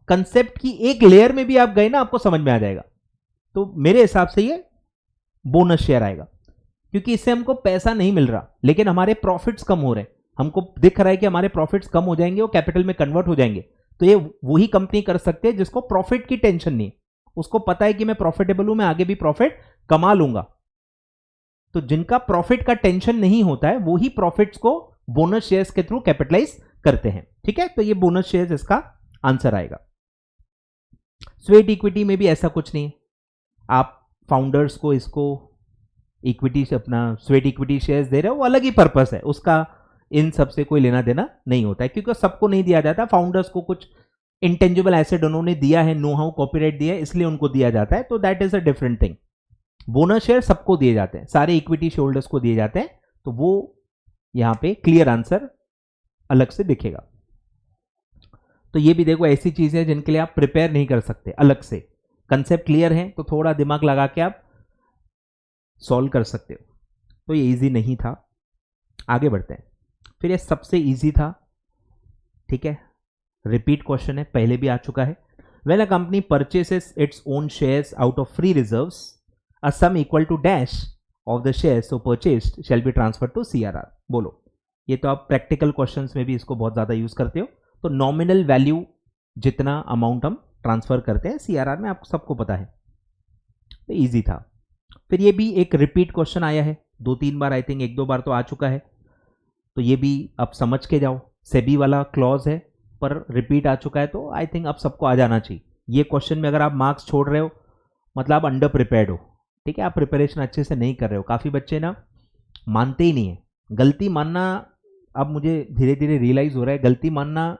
कंसेप्ट की एक लेयर में भी आप गए ना, आपको समझ में आ जाएगा. तो मेरे हिसाब से ये बोनस शेयर आएगा, क्योंकि इससे हमको पैसा नहीं मिल रहा लेकिन हमारे प्रॉफिट्स कम हो रहे हैं, हमको दिख रहा है कि हमारे प्रॉफिट्स कम हो जाएंगे, वो कैपिटल में कन्वर्ट हो जाएंगे. तो ये वही कंपनी कर सकते हैं जिसको प्रॉफिट की टेंशन नहीं, उसको पता है कि मैं प्रॉफिटेबल हूं, मैं आगे भी प्रॉफिट कमा लूंगा. तो जिनका प्रॉफिट का टेंशन नहीं होता है, वो ही प्रॉफिट्स को बोनस शेयर्स के थ्रू कैपिटलाइज करते हैं. ठीक है, तो ये बोनस शेयर्स इसका आंसर आएगा. स्वेट इक्विटी में भी ऐसा कुछ नहीं है, आप फाउंडर्स को इसको इक्विटी से अपना स्वेट इक्विटी शेयर्स दे रहे हो, वो अलग ही पर्पस है उसका, इन सब से कोई लेना देना नहीं होता है, क्योंकि सबको नहीं दिया जाता, फाउंडर्स को कुछ इंटेंजिबल एसेट उन्होंने दिया है, नो हाउ कॉपीराइट दिया है, इसलिए उनको दिया जाता है, तो that is a different thing. Bonus share सबको दिए जाते हैं, सारे इक्विटी शेयर होल्डर्स को दिए जाते हैं, तो वो यहां पे क्लियर आंसर अलग से दिखेगा। तो ये भी देखो ऐसी चीजें जिनके लिए आप प्रिपेयर नहीं कर सकते, अलग से कंसेप्ट क्लियर है तो थोड़ा दिमाग लगा के आप सॉल्व कर सकते हो। तो ये इजी नहीं था। आगे बढ़ते हैं। फिर ये सबसे इजी था, ठीक है, रिपीट क्वेश्चन है, पहले भी आ चुका है। When a company purchases its own shares out of free reserves, a sum equal to dash of the shares so purchased shall be transferred to CRR। बोलो, ये तो आप प्रैक्टिकल क्वेश्चंस में भी इसको बहुत ज्यादा यूज करते हो। तो नॉमिनल वैल्यू जितना अमाउंट हम ट्रांसफर करते हैं सीआरआर में, आपको सबको पता है, तो इजी था। फिर ये भी एक रिपीट क्वेश्चन आया है 2-3 बार, आई थिंक 1-2 बार तो आ चुका है, तो ये भी अब समझ के जाओ। सेबी वाला क्लॉज है पर रिपीट आ चुका है, तो आई थिंक अब सबको आ जाना चाहिए। ये क्वेश्चन में अगर आप मार्क्स छोड़ रहे हो मतलब आप अंडर प्रिपेयर्ड हो, ठीक है, आप प्रिपरेशन अच्छे से नहीं कर रहे हो। काफ़ी बच्चे ना मानते ही नहीं है। गलती मानना, अब मुझे धीरे धीरे रियलाइज हो रहा है, गलती मानना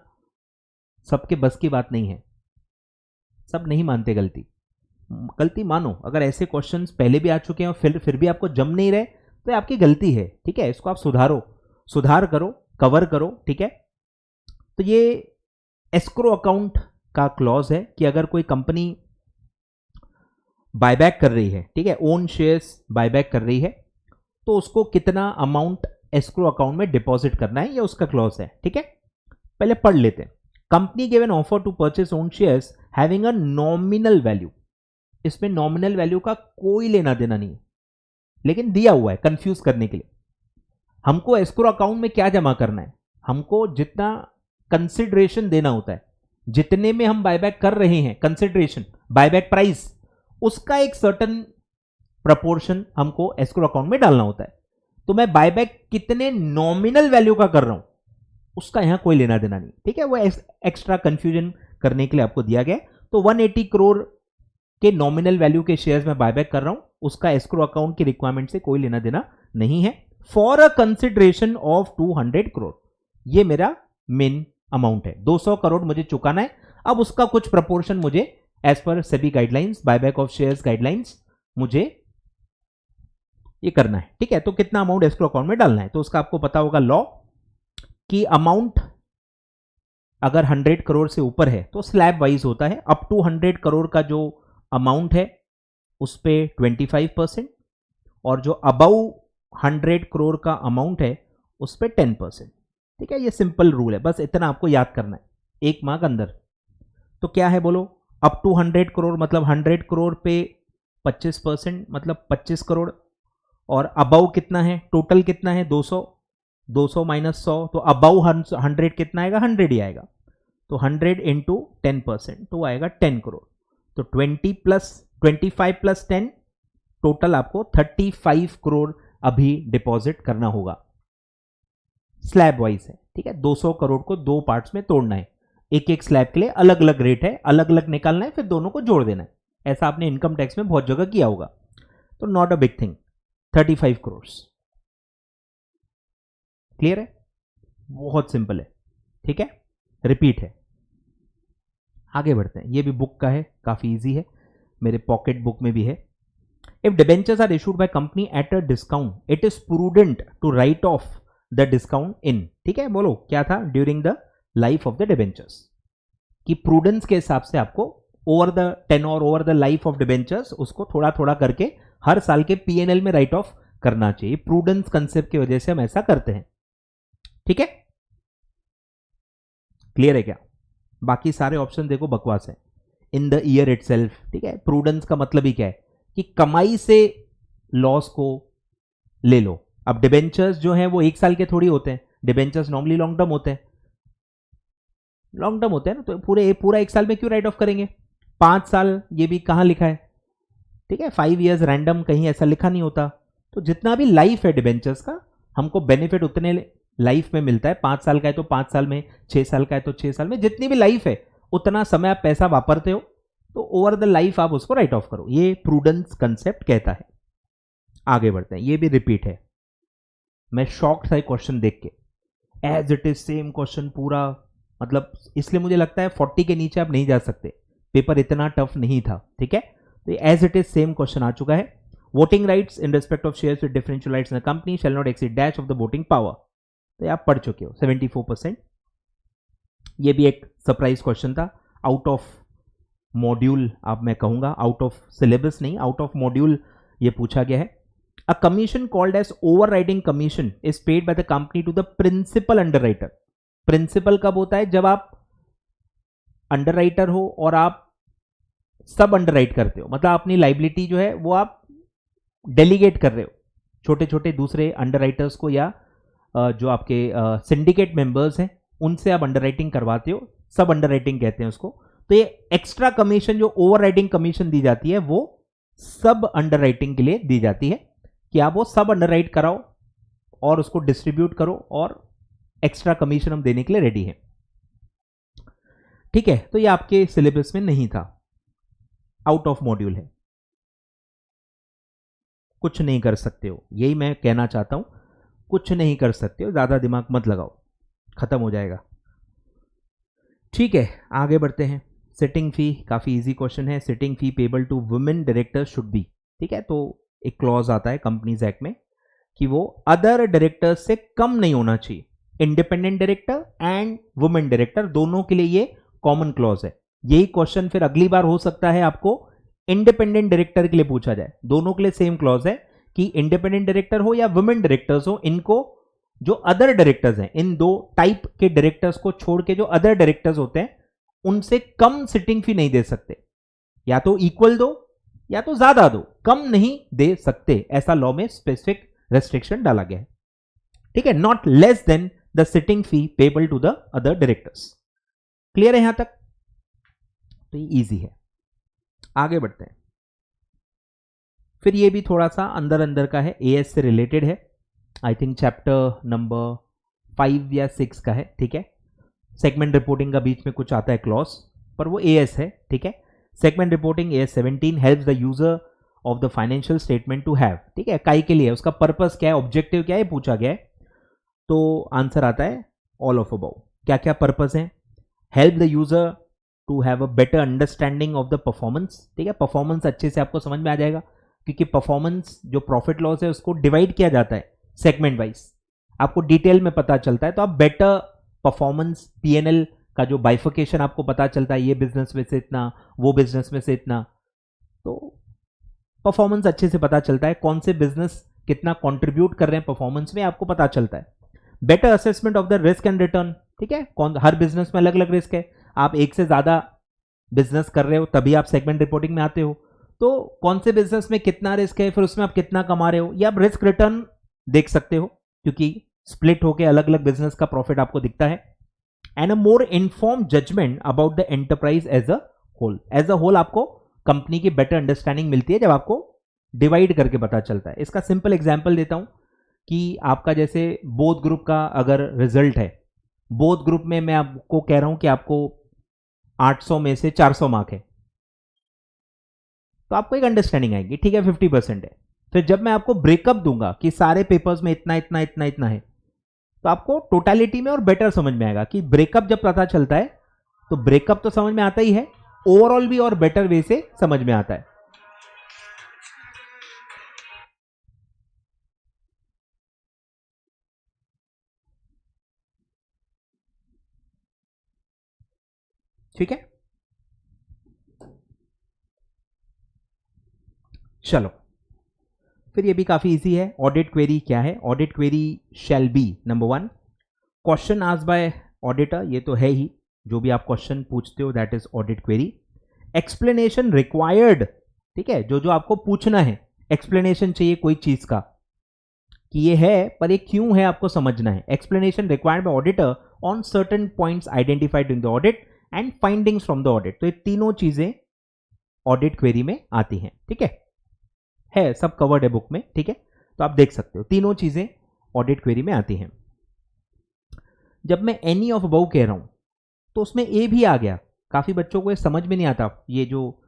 सबके बस की बात नहीं है, सब नहीं मानते गलती। गलती मानो, अगर ऐसे क्वेश्चंस पहले भी आ चुके हैं और फिर भी आपको जम नहीं रहे तो आपकी गलती है, ठीक है, इसको आप सुधारो, सुधार करो, कवर करो, ठीक है। तो ये एस्क्रो अकाउंट का क्लॉज है कि अगर कोई कंपनी बायबैक कर रही है, ठीक है, ओन शेयर्स बायबैक कर रही है, तो उसको कितना अमाउंट एस्क्रो अकाउंट में डिपॉजिट करना है, ये उसका क्लॉज है, ठीक है। पहले पढ़ लेते हैं। Company give an offer to purchase own shares having a nominal value. इसमें नॉमिनल वैल्यू का कोई लेना देना नहीं है, लेकिन दिया हुआ है कंफ्यूज करने के लिए। हमको एस्क्रो अकाउंट में क्या जमा करना है, हमको जितना कंसिडरेशन देना होता है, जितने में हम बायबैक कर रहे हैं, कंसिडरेशन बायबैक प्राइस, उसका एक सर्टन प्रपोर्शन हमको एस्क्रो अकाउंट में डालना होता है। तो मैं बायबैक कितने नॉमिनल वैल्यू का कर रहा हूं, उसका यहां कोई लेना देना नहीं, ठीक है। वो एक्स्ट्रा कंफ्यूजन करने के लिए आपको दिया गया। तो 180 करोड़ के नॉमिनल वैल्यू के शेयर्स में बायबैक कर रहा हूं, उसका एस्क्रो अकाउंट की रिक्वायरमेंट से कोई लेना देना नहीं है। For a consideration of 200 crore, ये मेरा मेन अमाउंट है, 200 करोड़ मुझे चुकाना है। अब उसका कुछ प्रपोर्शन मुझे as per SEBI guidelines, buyback of shares guidelines, मुझे ये करना है, ठीक है। तो कितना अमाउंट एस्क्रो अकाउंट में डालना है, तो उसका आपको पता होगा लॉ कि अमाउंट अगर 100 करोड़ से ऊपर है तो स्लैब वाइज होता है। अप टू 100 करोड़ का जो अमाउंट है उस पे 25%, और जो अबव 100 करोड़ का अमाउंट है उस पे 10%, ठीक है। ये सिंपल रूल है, बस इतना आपको याद करना है एक माह के अंदर। तो क्या है बोलो, अप टू 100 करोड़ मतलब 100 करोड़ पे 25% मतलब 25 करोड़, और अबव कितना है, टोटल कितना है 200, 200 माइनस 100, तो अबव 100 कितना आएगा, 100 ही आएगा। तो 100 इंटू 10% तो आएगा 10 करोड़। तो 25 प्लस 10, टोटल आपको 35 करोड़ अभी डिपॉजिट करना होगा। स्लैब वाइज है, ठीक है। 200 करोड़ को दो पार्ट्स में तोड़ना है, एक एक स्लैब के लिए अलग अलग रेट है, अलग अलग निकालना है, फिर दोनों को जोड़ देना है। ऐसा आपने इनकम टैक्स में बहुत जगह किया होगा, तो not a big thing. 35 crore clear है, बहुत सिंपल है, ठीक है, रिपीट है। आगे बढ़ते हैं। ये भी बुक का है, काफी इजी है, मेरे पॉकेट बुक में भी है। If debentures are issued by company at a discount, it is prudent to write off the discount in, ठीक है। बोलो क्या था, during the life of the debentures, कि प्रूडेंस के हिसाब से आपको over the tenor, over the life of debentures, उसको थोड़ा थोड़ा करके हर साल के पीएनएल में राइट ऑफ करना चाहिए। प्रूडेंस कंसेप्ट की वजह से हम ऐसा करते हैं, ठीक है। क्लियर है क्या? बाकी सारे ऑप्शन देखो बकवास है। इन द ईयर इटसेल्फ, ठीक है। प्रूडेंस का मतलब ही क्या है कि कमाई से लॉस को ले लो। अब डिबेंचर्स जो है वो 1 साल के थोड़ी होते हैं, डिबेंचर्स नॉर्मली लॉन्ग टर्म होते हैं, लॉन्ग टर्म होते हैं ना, तो पूरा 1 साल में क्यों राइट ऑफ करेंगे? 5 साल ये भी कहां लिखा है, ठीक है। 5 ईयर्स रैंडम कहीं ऐसा लिखा नहीं होता। तो जितना भी लाइफ है डिबेंचर्स का, हमको बेनिफिट उतने लाइफ में मिलता है। 5 साल का है तो 5 साल में, 6 साल का है तो 6 साल में, जितनी भी लाइफ है उतना समय आप पैसा वापरते हो, तो ओवर द लाइफ आप उसको राइट ऑफ करो। ये प्रूडेंस कंसेप्ट कहता है। आगे बढ़ते हैं। ये भी रिपीट है, मैं शॉक्ड था क्वेश्चन देख के, as it is same question पूरा मतलब इसलिए मुझे लगता है 40 के नीचे आप नहीं जा सकते, पेपर इतना टफ नहीं था, ठीक है। तो as it is same question आ चुका है। Voting rights in respect of shares with differential rights in the company shall not exceed dash of the voting power. तो ये आप पढ़ चुके हो 74%। ये भी एक सरप्राइज क्वेश्चन था, आउट ऑफ मॉड्यूल, अब मैं कहूंगा आउट ऑफ सिलेबस नहीं, आउट ऑफ मॉड्यूल ये पूछा गया है। A commission called as overriding commission is paid by the company to the principal underwriter. Principal कब होता है? जब आप अंडरराइटर हो और आप सब अंडरराइट करते हो, मतलब अपनी लाइबिलिटी जो है वो आप डेलीगेट कर रहे हो छोटे छोटे दूसरे अंडरराइटर्स को, या जो आपके सिंडिकेट मेंबर्स हैं उनसे आप अंडरराइटिंग करवाते हो, सब अंडरराइटिंग कहते हैं उसको। तो ये एक्स्ट्रा कमीशन जो ओवरराइडिंग कमीशन दी जाती है वो सब अंडरराइटिंग के लिए दी जाती है, कि आप वो सब अंडरराइट कराओ और उसको डिस्ट्रीब्यूट करो, और एक्स्ट्रा कमीशन हम देने के लिए रेडी हैं, ठीक है। तो ये आपके सिलेबस में नहीं था, आउट ऑफ मॉड्यूल है, कुछ नहीं कर सकते हो, यही मैं कहना चाहता हूं, कुछ नहीं कर सकते हो, ज्यादा दिमाग मत लगाओ, खत्म हो जाएगा, ठीक है। आगे बढ़ते हैं। सिटिंग फी काफी इजी क्वेश्चन है। Sitting fee payable to women director should be, ठीक है। तो एक क्लॉज आता है कंपनीज एक्ट में कि वो अदर डायरेक्टर्स से कम नहीं होना चाहिए। Independent director and women director दोनों के लिए ये कॉमन क्लॉज है। यही क्वेश्चन फिर अगली बार हो सकता है आपको इंडिपेंडेंट डायरेक्टर के लिए पूछा जाए, दोनों के लिए सेम क्लॉज है कि इंडिपेंडेंट डायरेक्टर हो या वुमेन डायरेक्टर्स हो, इनको जो अदर डायरेक्टर्स हैं, इन दो टाइप के डायरेक्टर्स को छोड़ के जो अदर डायरेक्टर्स होते हैं उनसे कम सिटिंग फी नहीं दे सकते, या तो इक्वल दो या तो ज्यादा दो, कम नहीं दे सकते, ऐसा लॉ में स्पेसिफिक रेस्ट्रिक्शन डाला गया है, ठीक है। Not less than the sitting fee payable to the other directors. Clear है यहां तक? तो ये इजी है। आगे बढ़ते हैं। फिर ये भी थोड़ा सा अंदर अंदर का है, एएस से रिलेटेड है, आई थिंक चैप्टर नंबर 5 या 6 का है, ठीक है। सेगमेंट रिपोर्टिंग का बीच में कुछ आता है क्लॉज, पर वो एएस है, ठीक है। Segment reporting AS 17 helps the user of the financial statement to have, ठीक है। काई के लिए उसका पर्पस क्या है, ऑब्जेक्टिव क्या है, पूछा गया है। तो आंसर आता है ऑल ऑफ अबव। क्या क्या पर्पस है? Help the user to have a better understanding of the performance, ठीक है। परफॉर्मेंस अच्छे से आपको समझ में आ जाएगा, क्योंकि परफॉर्मेंस जो प्रॉफिट लॉस है उसको डिवाइड किया जाता है सेगमेंट वाइज, आपको डिटेल में पता चलता है, तो आप बेटर परफॉर्मेंस पीएनएल का जो बाइफिकेशन आपको पता चलता है, ये बिजनेस में से इतना, वो बिजनेस में से इतना, तो परफॉर्मेंस अच्छे से पता चलता है, कौन से बिजनेस कितना कंट्रीब्यूट कर रहे हैं परफॉर्मेंस में आपको पता चलता है। Better assessment of the risk and return, ठीक है। हर बिजनेस में अलग अलग रिस्क है, आप एक से ज्यादा बिजनेस कर रहे हो तभी आप सेगमेंट रिपोर्टिंग में आते हो, तो कौन से बिजनेस में कितना रिस्क है, फिर उसमें आप कितना कमा रहे हो, या आप रिस्क रिटर्न देख सकते हो, क्योंकि स्प्लिट होकर अलग अलग बिजनेस का प्रॉफिट आपको दिखता है। And a more inform judgement about the enterprise as a whole. As a whole आपको कंपनी की बेटर अंडरस्टैंडिंग मिलती है जब आपको डिवाइड करके पता चलता है। इसका सिंपल एग्जांपल देता हूं कि आपका जैसे बोथ ग्रुप का अगर रिजल्ट है, बोथ ग्रुप में मैं आपको कह रहा हूं कि आपको 800 में से 400 मार्क है, तो आपको एक अंडरस्टैंडिंग आएगी, ठीक है, 50% है। फिर जब मैं आपको ब्रेकअप दूंगा कि सारे पेपर्स में इतना इतना इतना इतना है, तो आपको टोटलिटी में और बेटर समझ में आएगा कि ब्रेकअप जब पता चलता है तो ब्रेकअप तो समझ में आता ही है, ओवरऑल भी और बेटर वे से समझ में आता है। ठीक है, चलो फिर ये भी काफी इजी है। ऑडिट क्वेरी क्या है? Audit query shall be number 1 question asked by auditor, ये तो है ही, जो भी आप क्वेश्चन पूछते हो that is audit query. Explanation required, ठीक है, जो जो आपको पूछना है, एक्सप्लेनेशन चाहिए कोई चीज का कि ये है पर ये क्यों है आपको समझना है। Explanation required by auditor on certain points identified in the audit and findings from the audit. तो ये तीनों चीजें ऑडिट क्वेरी में आती हैं, ठीक है सब कवर्ड है बुक में, ठीक है। तो आप देख सकते हो तीनों चीजें ऑडिट क्वेरी में आती हैं। जब मैं एनी ऑफ अबव कह रहा हूं तो उसमें ए भी आ गया, काफी बच्चों को ये समझ में नहीं आता, ये जो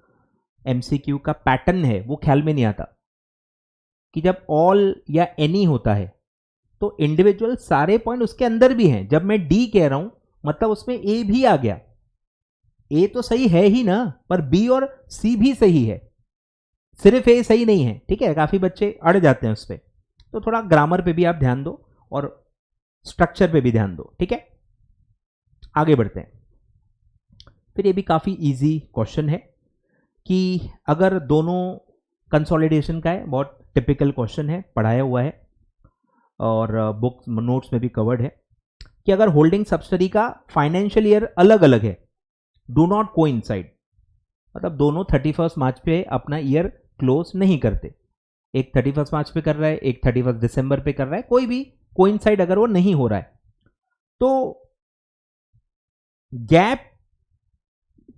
एमसीक्यू का पैटर्न है वो ख्याल में नहीं आता कि जब ऑल या एनी होता है तो इंडिविजुअल सारे पॉइंट उसके अंदर भी हैं। जब मैं डी कह रहा हूं मतलब उसमें ए भी आ गया। ए तो सही है ही ना, पर बी और सी भी सही है, सिर्फ ए सही नहीं है। ठीक है, काफी बच्चे अड़ जाते हैं उस पर। तो थोड़ा ग्रामर पे भी आप ध्यान दो और स्ट्रक्चर पे भी ध्यान दो। ठीक है, आगे बढ़ते हैं। फिर ये भी काफी इजी क्वेश्चन है कि अगर दोनों कंसोलिडेशन का है, बहुत टिपिकल क्वेश्चन है, पढ़ाया हुआ है और बुक नोट्स में भी कवर्ड है कि अगर होल्डिंग सब्सिडी का फाइनेंशियल ईयर अलग अलग है, डू नॉट कोइंसाइड, मतलब दोनों 31 मार्च पे अपना ईयर क्लोज नहीं करते, एक 31 मार्च पे कर रहा है, एक 31 दिसंबर पे कर रहा है, कोई भी कोइंसाइड अगर वो नहीं हो रहा है, तो गैप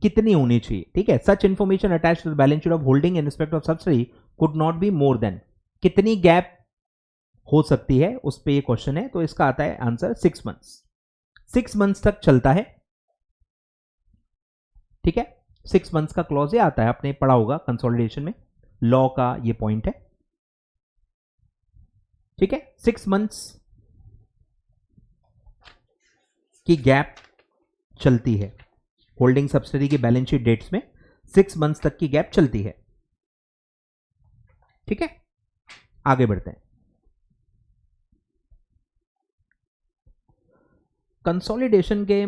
कितनी होनी चाहिए? ठीक है, such information attached to the balance sheet of holding in respect of subsidy could not be more than, कितनी गैप हो सकती है, उस पे ये क्वेश्चन है। तो इसका आता है आंसर 6 मंथ्स। 6 मंथ्स तक चलता है। ठीक है, 6 मंथ्स का क्लॉज ये आता है, आपने पढ़ा होगा कंसोलिडेशन में, लॉ का ये पॉइंट है। ठीक है, 6 मंथ्स की गैप चलती है होल्डिंग सब्सिडी की बैलेंस शीट डेट्स में, 6 मंथ्स तक की गैप चलती है। ठीक है, आगे बढ़ते हैं। कंसोलिडेशन के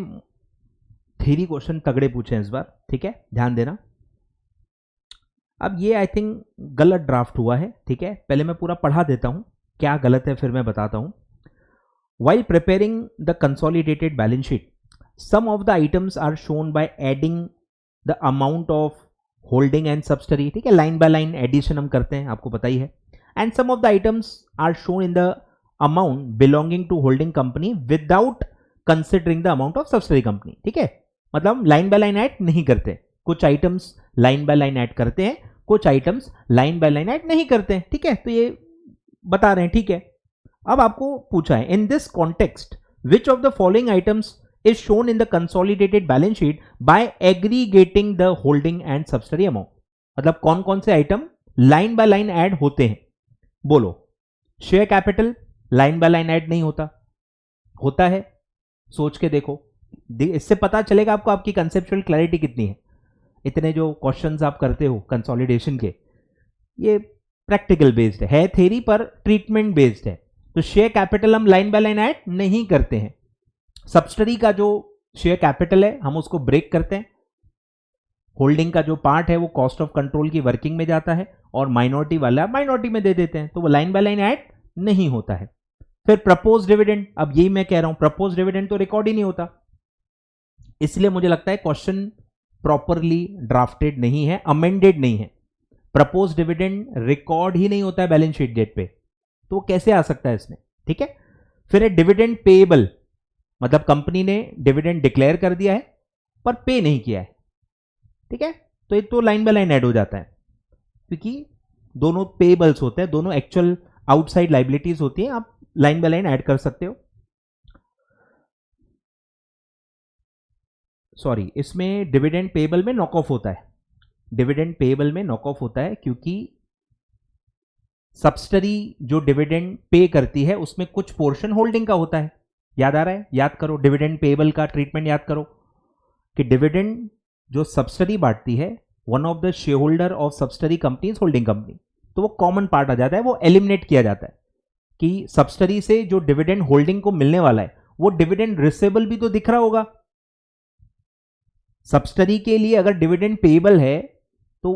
थ्योरी क्वेश्चन तगड़े पूछे हैं इस बार। ठीक है, ध्यान देना। अब ये आई थिंक गलत ड्राफ्ट हुआ है। ठीक है, पहले मैं पूरा पढ़ा देता हूं, क्या गलत है फिर मैं बताता हूं। While preparing the consolidated balance sheet, some of the items are shown by adding the amount of holding and subsidy. ठीक है, लाइन बाय लाइन एडिशन हम करते हैं, आपको पता ही है। And some of the items are shown in the amount belonging to holding company without considering the amount of subsidiary company. ठीक है, मतलब लाइन बाय लाइन ऐड नहीं करते, कुछ items line by line add करते हैं, कुछ items line by line add नहीं करते हैं। ठीक है, तो ये बता रहे हैं। ठीक है, अब आपको पूछा है in this context which of the following items is shown in the consolidated balance sheet by aggregating the holding and subsidy amount, मतलब कौन कौन से item line by line add होते हैं? बोलो। Share capital line by line add नहीं होता, होता है, सोच के देखो, इससे पता चलेगा आपको आपकी कंसेप्चुअल क्लैरिटी कितनी है। इतने जो क्वेश्चंस आप करते हो कंसोलिडेशन के, ये प्रैक्टिकल बेस्ड है, थ्योरी पर ट्रीटमेंट बेस्ड है। तो शेयर कैपिटल हम लाइन बाय लाइन ऐड नहीं करते हैं। सब्सिडी का जो शेयर कैपिटल है हम उसको ब्रेक करते हैं, होल्डिंग का जो पार्ट है वो कॉस्ट ऑफ कंट्रोल की वर्किंग में जाता है, और माइनॉरिटी वाला माइनॉरिटी में दे देते हैं, तो वो लाइन बाय लाइन ऐड नहीं होता है। फिर प्रपोज डिविडेंड, अब यही मैं कह रहा हूं, प्रपोज डिविडेंड तो रिकॉर्ड ही नहीं होता, इसलिए मुझे लगता है क्वेश्चन प्रॉपरली ड्राफ्टेड नहीं है, अमेंडेड नहीं है। प्रपोज डिविडेंड रिकॉर्ड ही नहीं होता है बैलेंस शीट डेट पे, तो कैसे आ सकता है इसमें? ठीक है, फिर है डिविडेंड पेएबल, मतलब कंपनी ने डिविडेंड डिक्लेयर कर दिया है पर पे नहीं किया है। ठीक है, तो ये तो लाइन बाय लाइन ऐड हो जाता है, क्योंकि दोनों पेएबल्स होते हैं, दोनों एक्चुअल आउटसाइड लाइबिलिटीज होती हैं, आप लाइन बाय लाइन ऐड कर सकते हो। सॉरी, इसमें डिविडेंड पेएबल में नॉक ऑफ होता है, डिविडेंड पेएबल में नॉक ऑफ होता है, क्योंकि सब्सिडरी जो डिविडेंड पे करती है उसमें कुछ पोर्शन होल्डिंग का होता है। याद आ रहा है? याद करो, डिविडेंड पेएबल का ट्रीटमेंट याद करो कि डिविडेंड जो सब्सिडरी बांटती है, one of the share holder of subsidiary company is holding company, तो वो कॉमन पार्ट आ जाता है, वो एलिमिनेट किया जाता है कि सब्सिडरी से जो डिविडेंड होल्डिंग को मिलने वाला है वो डिविडेंड रिसीवेबल भी तो दिख रहा होगा। सब्सिडरी के लिए अगर डिविडेंड पेएबल है तो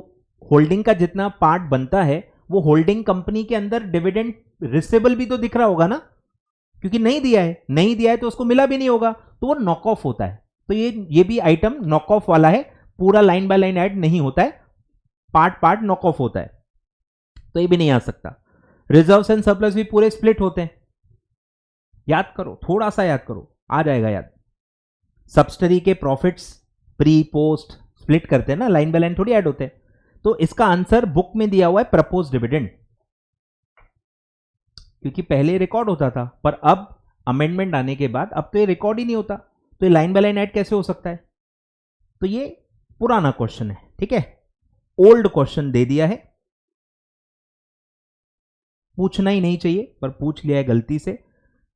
होल्डिंग का जितना पार्ट बनता है वो होल्डिंग कंपनी के अंदर डिविडेंड रिसीवेबल भी तो दिख रहा होगा ना, क्योंकि नहीं दिया है, नहीं दिया है तो उसको मिला भी नहीं होगा, तो वो नॉक ऑफ होता है। तो ये भी आइटम नॉक ऑफ वाला है, पूरा लाइन बाय लाइन ऐड नहीं होता है, पार्ट पार्ट नॉक ऑफ होता है, तो ये भी नहीं आ सकता। रिजर्व्स एंड सरप्लस भी पूरे स्प्लिट होते हैं, याद करो, थोड़ा सा याद करो, आ जाएगा याद। सब्सिडरी के प्रॉफिट्स प्री पोस्ट स्प्लिट करते हैं ना, लाइन बाय लाइन थोड़ी ऐड होते हैं। तो इसका आंसर बुक में दिया हुआ है प्रपोज डिविडेंड, क्योंकि पहले रिकॉर्ड होता था, पर अब अमेंडमेंट आने के बाद अब तो ये रिकॉर्ड ही नहीं होता, तो ये लाइन बाय लाइन ऐड कैसे हो सकता है? तो ये पुराना क्वेश्चन है। ठीक है, ओल्ड क्वेश्चन दे दिया है, पूछना ही नहीं चाहिए पर पूछ लिया है गलती से।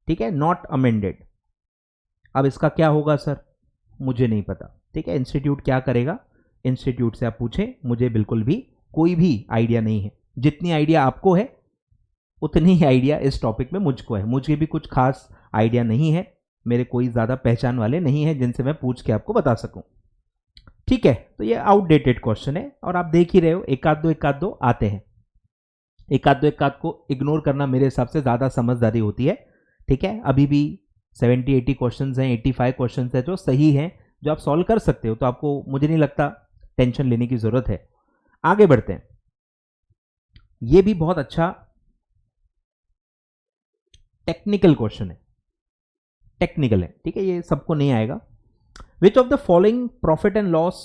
ठीक है, नॉट अमेंडेड। अब इसका क्या होगा सर, मुझे नहीं पता, ठीक है। इंस्टीट्यूट क्या करेगा, इंस्टीट्यूट से आप पूछें, मुझे बिल्कुल भी कोई भी आइडिया नहीं है। जितनी आइडिया आपको है उतनी ही आइडिया इस टॉपिक में मुझको है। मुझे भी कुछ खास आइडिया नहीं है, मेरे कोई ज़्यादा पहचान वाले नहीं है जिनसे मैं पूछ के आपको बता सकूं, ठीक है। तो ये आउटडेटेड क्वेश्चन है और आप देख ही रहे हो एक आध दो आते हैं। एक आध को इग्नोर करना मेरे हिसाब से ज़्यादा समझदारी होती है, ठीक है। अभी भी 70-80 क्वेश्चन हैं, 85 क्वेश्चन है जो सही हैं, जो आप सॉल्व कर सकते हो, तो आपको मुझे नहीं लगता टेंशन लेने की जरूरत है। आगे बढ़ते हैं। ये भी बहुत अच्छा टेक्निकल क्वेश्चन है, टेक्निकल है, ठीक है, ये सबको नहीं आएगा। विच of the following profit and loss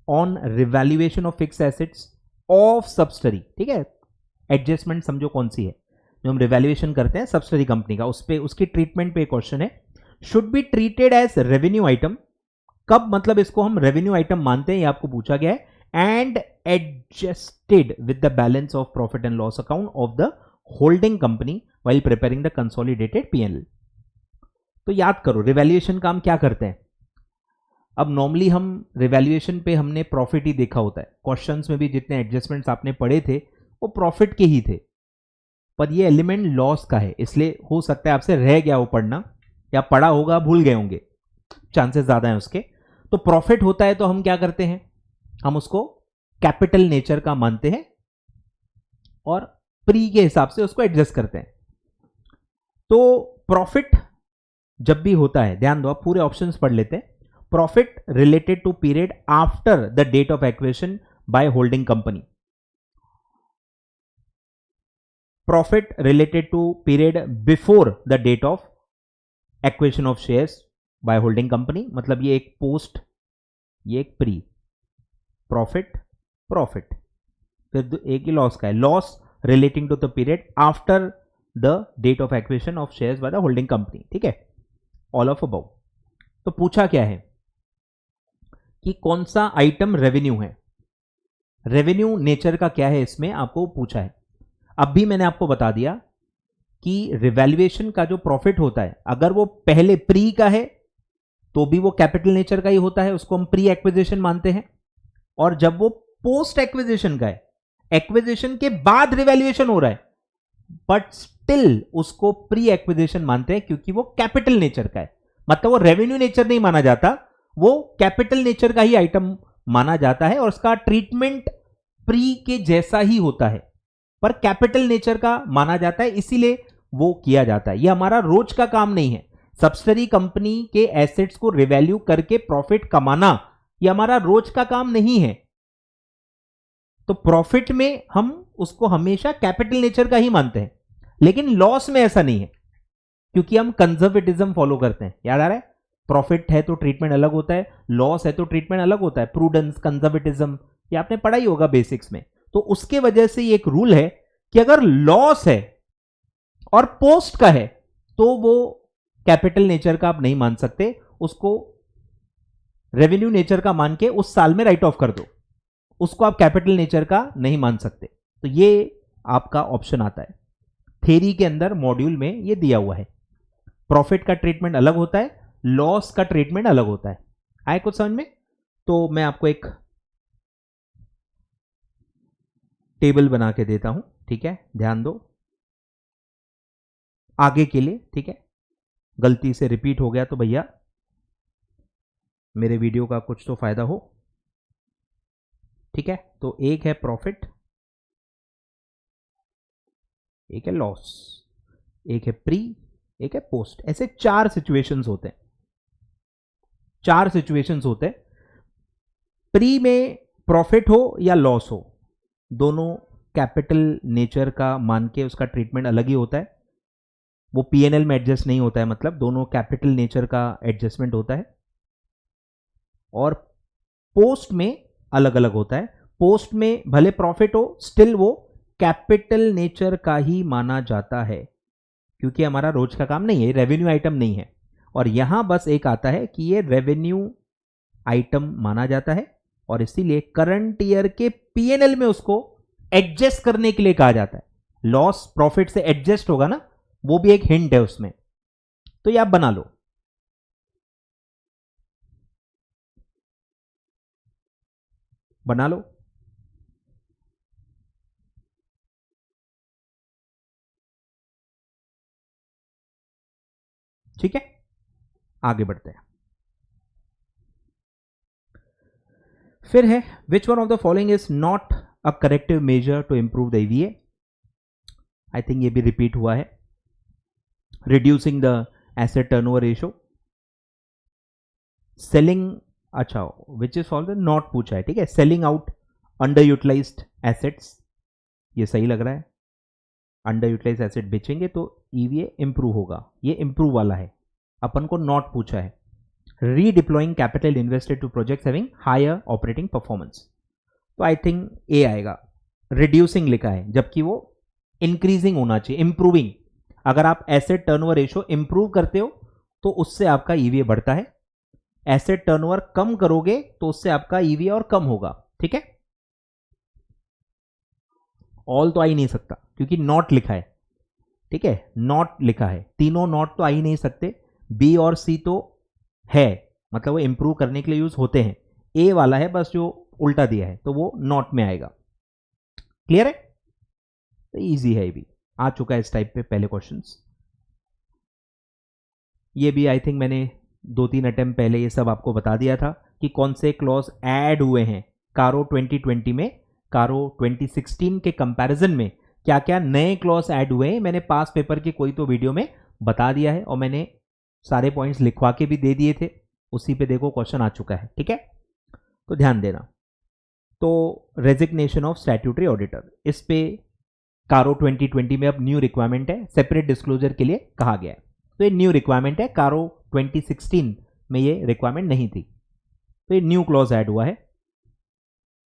on revaluation of fix assets of subsidiary, ठीक है, एडजस्टमेंट समझो कौन सी है जो हम रिवैल्यूएशन करते हैं सब्सिडरी कंपनी का, उस पे उसकी ट्रीटमेंट पे क्वेश्चन है। Should be treated as revenue item, कब मतलब इसको हम रेवेन्यू आइटम मानते हैं, ये आपको पूछा गया है। And adjusted with the balance of profit and loss account of the holding company while preparing the consolidated PNL. तो याद करो रिवैल्यूएशन का हम क्या करते हैं। अब नॉर्मली हम रिवैल्यूएशन पे हमने प्रॉफिट ही देखा होता है, क्वेश्चंस में भी जितने एडजस्टमेंट्स आपने पढ़े थे वो प्रॉफिट के ही थे, पर ये एलिमेंट लॉस का है, इसलिए हो सकता है आपसे रह गया वो पढ़ना, या पढ़ा होगा भूल गए होंगे, चांसेस ज्यादा हैं उसके। तो प्रॉफिट होता है तो हम क्या करते हैं, हम उसको कैपिटल नेचर का मानते हैं और प्री के हिसाब से उसको एडजस्ट करते हैं। तो प्रॉफिट जब भी होता है, ध्यान दो, आप पूरे ऑप्शंस पढ़ लेते हैं। Profit related to period after the date of acquisition by holding company, profit related to period before the date of acquisition of shares by holding company, मतलब ये एक पोस्ट, ये एक प्री। प्रॉफिट प्रॉफिट, फिर एक ही लॉस का है, loss relating to the period after the date of acquisition of shares by the holding company, ठीक है, ऑल ऑफ अबव। तो पूछा क्या है कि कौन सा आइटम रेवेन्यू है, रेवेन्यू नेचर का क्या है इसमें आपको पूछा है। अब भी मैंने आपको बता दिया कि रिवैल्यूएशन का जो प्रॉफिट होता है, अगर वो पहले प्री का है तो भी वो कैपिटल नेचर का ही होता है, उसको हम प्री एक्विजिशन मानते हैं। और जब वो पोस्ट एक्विजिशन का है, एक्विजिशन के बाद रिवैल्यूएशन हो रहा है, बट स्टिल उसको प्री एक्विजिशन मानते हैं क्योंकि वो कैपिटल नेचर का है, मतलब वो रेवेन्यू नेचर नहीं माना जाता, वो कैपिटल नेचर का ही आइटम माना जाता है और उसका ट्रीटमेंट प्री के जैसा ही होता है, पर कैपिटल नेचर का माना जाता है, इसीलिए वो किया जाता है। ये हमारा रोज का काम नहीं है, सब्सिडरी कंपनी के एसेट्स को रिवैल्यू करके प्रॉफिट कमाना ये हमारा रोज का काम नहीं है। तो प्रॉफिट में हम उसको हमेशा कैपिटल नेचर का ही मानते हैं, लेकिन लॉस में ऐसा नहीं है क्योंकि हम कंजर्वेटिज्म फॉलो करते हैं। याद आ रहा है, प्रॉफिट है तो ट्रीटमेंट अलग होता है, लॉस है तो ट्रीटमेंट अलग होता है, प्रूडेंस, कंजर्वेटिज्म, ये आपने पढ़ा ही होगा बेसिक्स में। तो उसके वजह से ये एक रूल है कि अगर लॉस है और पोस्ट का है तो वो कैपिटल नेचर का आप नहीं मान सकते, उसको रेवेन्यू नेचर का मान के उस साल में राइट ऑफ कर दो, उसको आप कैपिटल नेचर का नहीं मान सकते। तो ये आपका ऑप्शन आता है, थ्योरी के अंदर मॉड्यूल में ये दिया हुआ है। प्रॉफिट का ट्रीटमेंट अलग होता है, लॉस का ट्रीटमेंट अलग होता है। आए कुछ समझ में? तो मैं आपको एक टेबल बना के देता हूं, ठीक है, ध्यान दो आगे के लिए, ठीक है। गलती से रिपीट हो गया तो भैया मेरे वीडियो का कुछ तो फायदा हो, ठीक है। तो एक है प्रॉफिट, एक है लॉस, एक है प्री, एक है पोस्ट, ऐसे चार सिचुएशंस होते हैं, चार सिचुएशंस होते हैं। प्री में प्रॉफिट हो या लॉस हो, दोनों कैपिटल नेचर का मान के उसका ट्रीटमेंट अलग ही होता है, वो पीएनएल में एडजस्ट नहीं होता है, मतलब दोनों कैपिटल नेचर का एडजस्टमेंट होता है। और पोस्ट में अलग अलग होता है, पोस्ट में भले प्रॉफिट हो स्टिल वो कैपिटल नेचर का ही माना जाता है क्योंकि हमारा रोज का काम नहीं है, रेवेन्यू आइटम नहीं है। और यहां बस एक आता है कि ये रेवेन्यू आइटम माना जाता है और इसीलिए करंट ईयर के पीएनएल में उसको एडजस्ट करने के लिए कहा जाता है। लॉस प्रॉफिट से एडजस्ट होगा ना, वो भी एक हिंट है उसमें, तो ये आप बना लो। बना लो। ठीक है, आगे बढ़ते हैं। फिर है which one of the following is not a corrective measure to improve the EVA. I think ये भी रिपीट हुआ है। Reducing the asset turnover ratio, selling, अच्छा विच इज ऑल नॉट पूछा है, ठीक है। Selling out under utilized assets, ये सही लग रहा है। अंडर यूटिलाइज एसेट बेचेंगे तो ईवीए इंप्रूव होगा, ये इंप्रूव वाला है, अपन को नॉट पूछा है। Redeploying capital invested to projects having higher operating performance, तो आई थिंक ए आएगा। रिड्यूसिंग लिखा है जबकि वो इंक्रीजिंग होना चाहिए, इंप्रूविंग। अगर आप एसेट टर्नओवर रेशियो इंप्रूव करते हो तो उससे आपका ईवीए बढ़ता है, एसेट टर्नओवर कम करोगे तो उससे आपका ईवीए और कम होगा, ठीक है। ऑल तो आ ही नहीं सकता क्योंकि नॉट लिखा है, ठीक है, नॉट लिखा है, तीनों नॉट तो आ ही नहीं सकते। बी और सी तो है, मतलब वो इंप्रूव करने के लिए यूज होते हैं। ए वाला है बस जो उल्टा दिया है, तो वो नॉट में आएगा। क्लियर है, तो इजी है, ये भी आ चुका है इस टाइप पे पहले क्वेश्चंस। ये भी आई थिंक मैंने 2-3 अटेम्प्ट पहले ये सब आपको बता दिया था कि कौन से क्लॉज ऐड हुए हैं कारो 2020 में, कारो 2016 के कंपैरिजन में क्या क्या नए क्लॉज ऐड हुए हैं। मैंने पास पेपर के कोई तो वीडियो में बता दिया है और मैंने सारे पॉइंट्स लिखवा के भी दे दिए थे, उसी पे देखो क्वेश्चन आ चुका है, ठीक है, तो ध्यान देना। तो रेजिग्नेशन ऑफ स्टैट्यूटरी ऑडिटर, इस पे कारो 2020 में अब न्यू रिक्वायरमेंट है, सेपरेट डिस्क्लोजर के लिए कहा गया है, तो ये न्यू रिक्वायरमेंट है। कारो 2016 में ये रिक्वायरमेंट नहीं थी, तो ये न्यू क्लॉज ऐड हुआ है।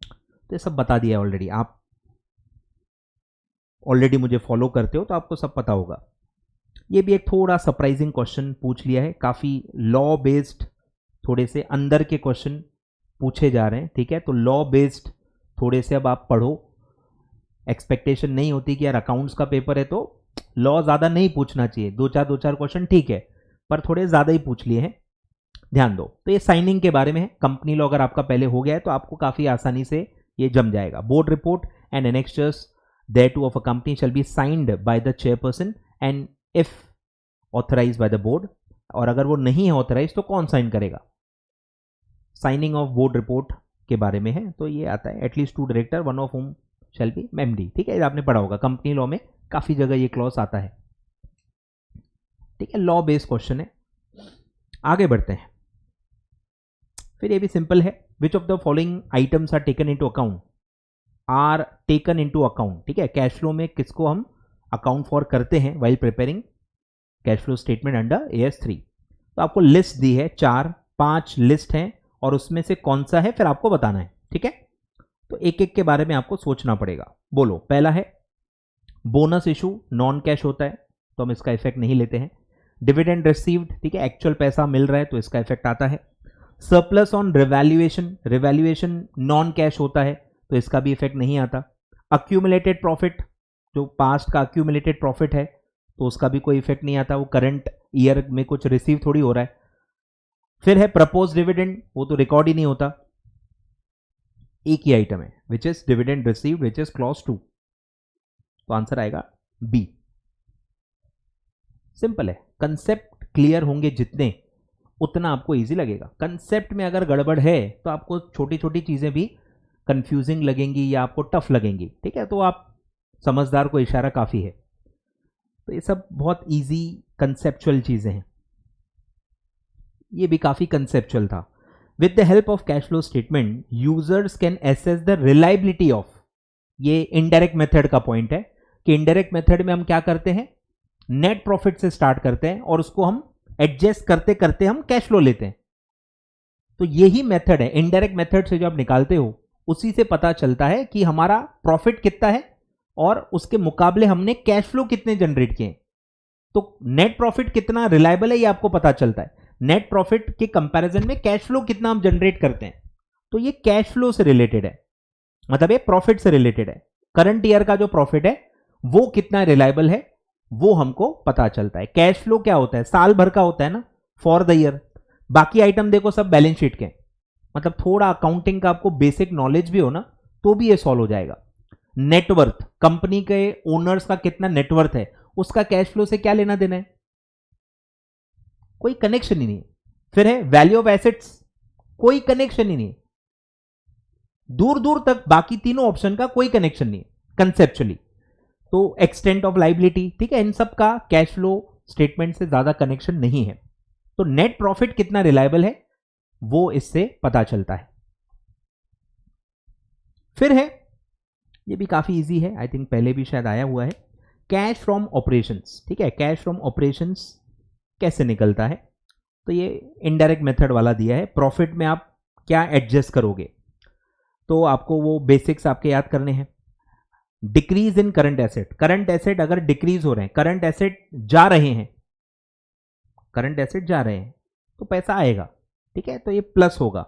तो ये सब बता दिया ऑलरेडी, आप ऑलरेडी मुझे फॉलो करते हो तो आपको सब पता होगा। ये भी एक थोड़ा सरप्राइजिंग क्वेश्चन पूछ लिया है, काफी लॉ बेस्ड थोड़े से अंदर के क्वेश्चन पूछे जा रहे हैं, ठीक है। तो लॉ बेस्ड थोड़े से अब आप पढ़ो, एक्सपेक्टेशन नहीं होती कि यार अकाउंट्स का पेपर है तो लॉ ज्यादा नहीं पूछना चाहिए, दो चार क्वेश्चन ठीक है, पर थोड़े ज्यादा ही पूछ लिए हैं, ध्यान दो। तो ये साइनिंग के बारे में है, कंपनी लॉ अगर आपका पहले हो गया है तो आपको काफी आसानी से ये जम जाएगा। Board report and annexures thereto of a company shall be signed by the chairperson and if authorized by the board, और अगर वो नहीं है ऑथराइज तो कौन साइन करेगा। साइनिंग ऑफ बोर्ड रिपोर्ट के बारे में है, तो ये आता है at least 2 director one of home shall be MD, ठीक है, आपने पढ़ा होगा कंपनी लॉ में काफी जगह ये क्लॉज आता है, ठीक है। लॉ बेस्ड क्वेश्चन है, आगे बढ़ते हैं। फिर ये भी सिंपल है, which of the following items are taken into account, are taken into account, ठीक है। कैश फ्लो में किसको हम अकाउंट फॉर करते हैं while preparing cash flow statement under AS3, तो आपको लिस्ट दी है, 4-5 लिस्ट हैं और उसमें से कौन सा है फिर आपको बताना है, ठीक है। तो एक एक के बारे में आपको सोचना पड़ेगा। बोलो, पहला है बोनस इशू, नॉन कैश होता है तो हम इसका इफेक्ट नहीं लेते हैं। डिविडेंड रिसीव्ड, ठीक है, एक्चुअल पैसा मिल रहा है तो इसका इफेक्ट आता है। Surplus on revaluation, revaluation non cash होता है तो इसका भी इफेक्ट नहीं आता। अक्यूमुलेटेड प्रॉफिट, जो पास्ट का अक्यूमुलेटेड प्रॉफिट है तो उसका भी कोई इफेक्ट नहीं आता, वो करंट ईयर में कुछ रिसीव थोड़ी हो रहा है। फिर है प्रपोज डिविडेंड, वो तो रिकॉर्ड ही नहीं होता, एक ही आइटम है which is dividend received which is clause 2, तो आंसर आएगा बी। सिंपल है, कंसेप्ट क्लियर होंगे जितने उतना आपको इजी लगेगा। कंसेप्ट में अगर गड़बड़ है तो आपको छोटी छोटी चीजें भी कंफ्यूजिंग लगेंगी या आपको टफ लगेंगी, ठीक है, तो आप समझदार को इशारा काफी है। तो ये सब बहुत इजी कंसेप्चुअल चीजें हैं, ये भी काफी कंसेप्चुअल था। With the help of cash flow statement users can assess the reliability of, ये इनडायरेक्ट मेथड का पॉइंट है कि इनडायरेक्ट मेथड में हम क्या करते हैं, नेट प्रॉफिट से स्टार्ट करते हैं और उसको हम एडजस्ट करते करते हम कैश फ्लो लेते हैं। तो यही मेथड है, इनडायरेक्ट मेथड से जो आप निकालते हो उसी से पता चलता है कि हमारा प्रॉफिट कितना है और उसके मुकाबले हमने कैश फ्लो कितने जनरेट किए। तो नेट प्रॉफिट कितना रिलायबल है ये आपको पता चलता है, नेट प्रॉफिट के कंपैरिजन में कैश फ्लो कितना हम जनरेट करते हैं, तो ये कैश फ्लो से रिलेटेड है, मतलब ये प्रॉफिट से रिलेटेड है। करंट ईयर का जो प्रॉफिट है वो कितना रिलायबल है वो हमको पता चलता है। कैश फ्लो क्या होता है, साल भर का होता है ना, फॉर द ईयर। बाकी आइटम देखो सब बैलेंस शीट के, मतलब थोड़ा अकाउंटिंग का आपको बेसिक नॉलेज भी हो ना तो भी ये सॉल्व हो जाएगा। नेटवर्थ, कंपनी के ओनर्स का कितना नेटवर्थ है, उसका कैश फ्लो से क्या लेना देना है, कोई कनेक्शन ही नहीं। फिर है वैल्यू ऑफ एसेट्स, कोई कनेक्शन ही नहीं, दूर दूर तक बाकी तीनों ऑप्शन का कोई कनेक्शन नहीं कंसेप्चुअली। तो एक्सटेंट ऑफ लाइबिलिटी, ठीक है, इन सब का कैश फ्लो स्टेटमेंट से ज्यादा कनेक्शन नहीं है। तो नेट प्रॉफिट कितना रिलायबल है वो इससे पता चलता है। फिर है, ये भी काफी इजी है, आई थिंक पहले भी शायद आया हुआ है, कैश फ्रॉम ऑपरेशंस। ठीक है, कैश फ्रॉम ऑपरेशंस कैसे निकलता है, तो ये इनडायरेक्ट मेथड वाला दिया है। प्रॉफिट में आप क्या एडजस्ट करोगे, तो आपको वो बेसिक्स आपके याद करने हैं। Decrease in current asset, current asset अगर डिक्रीज हो रहे हैं, करंट एसेट जा रहे हैं, करंट एसेट जा रहे हैं तो पैसा आएगा, ठीक है, तो ये प्लस होगा,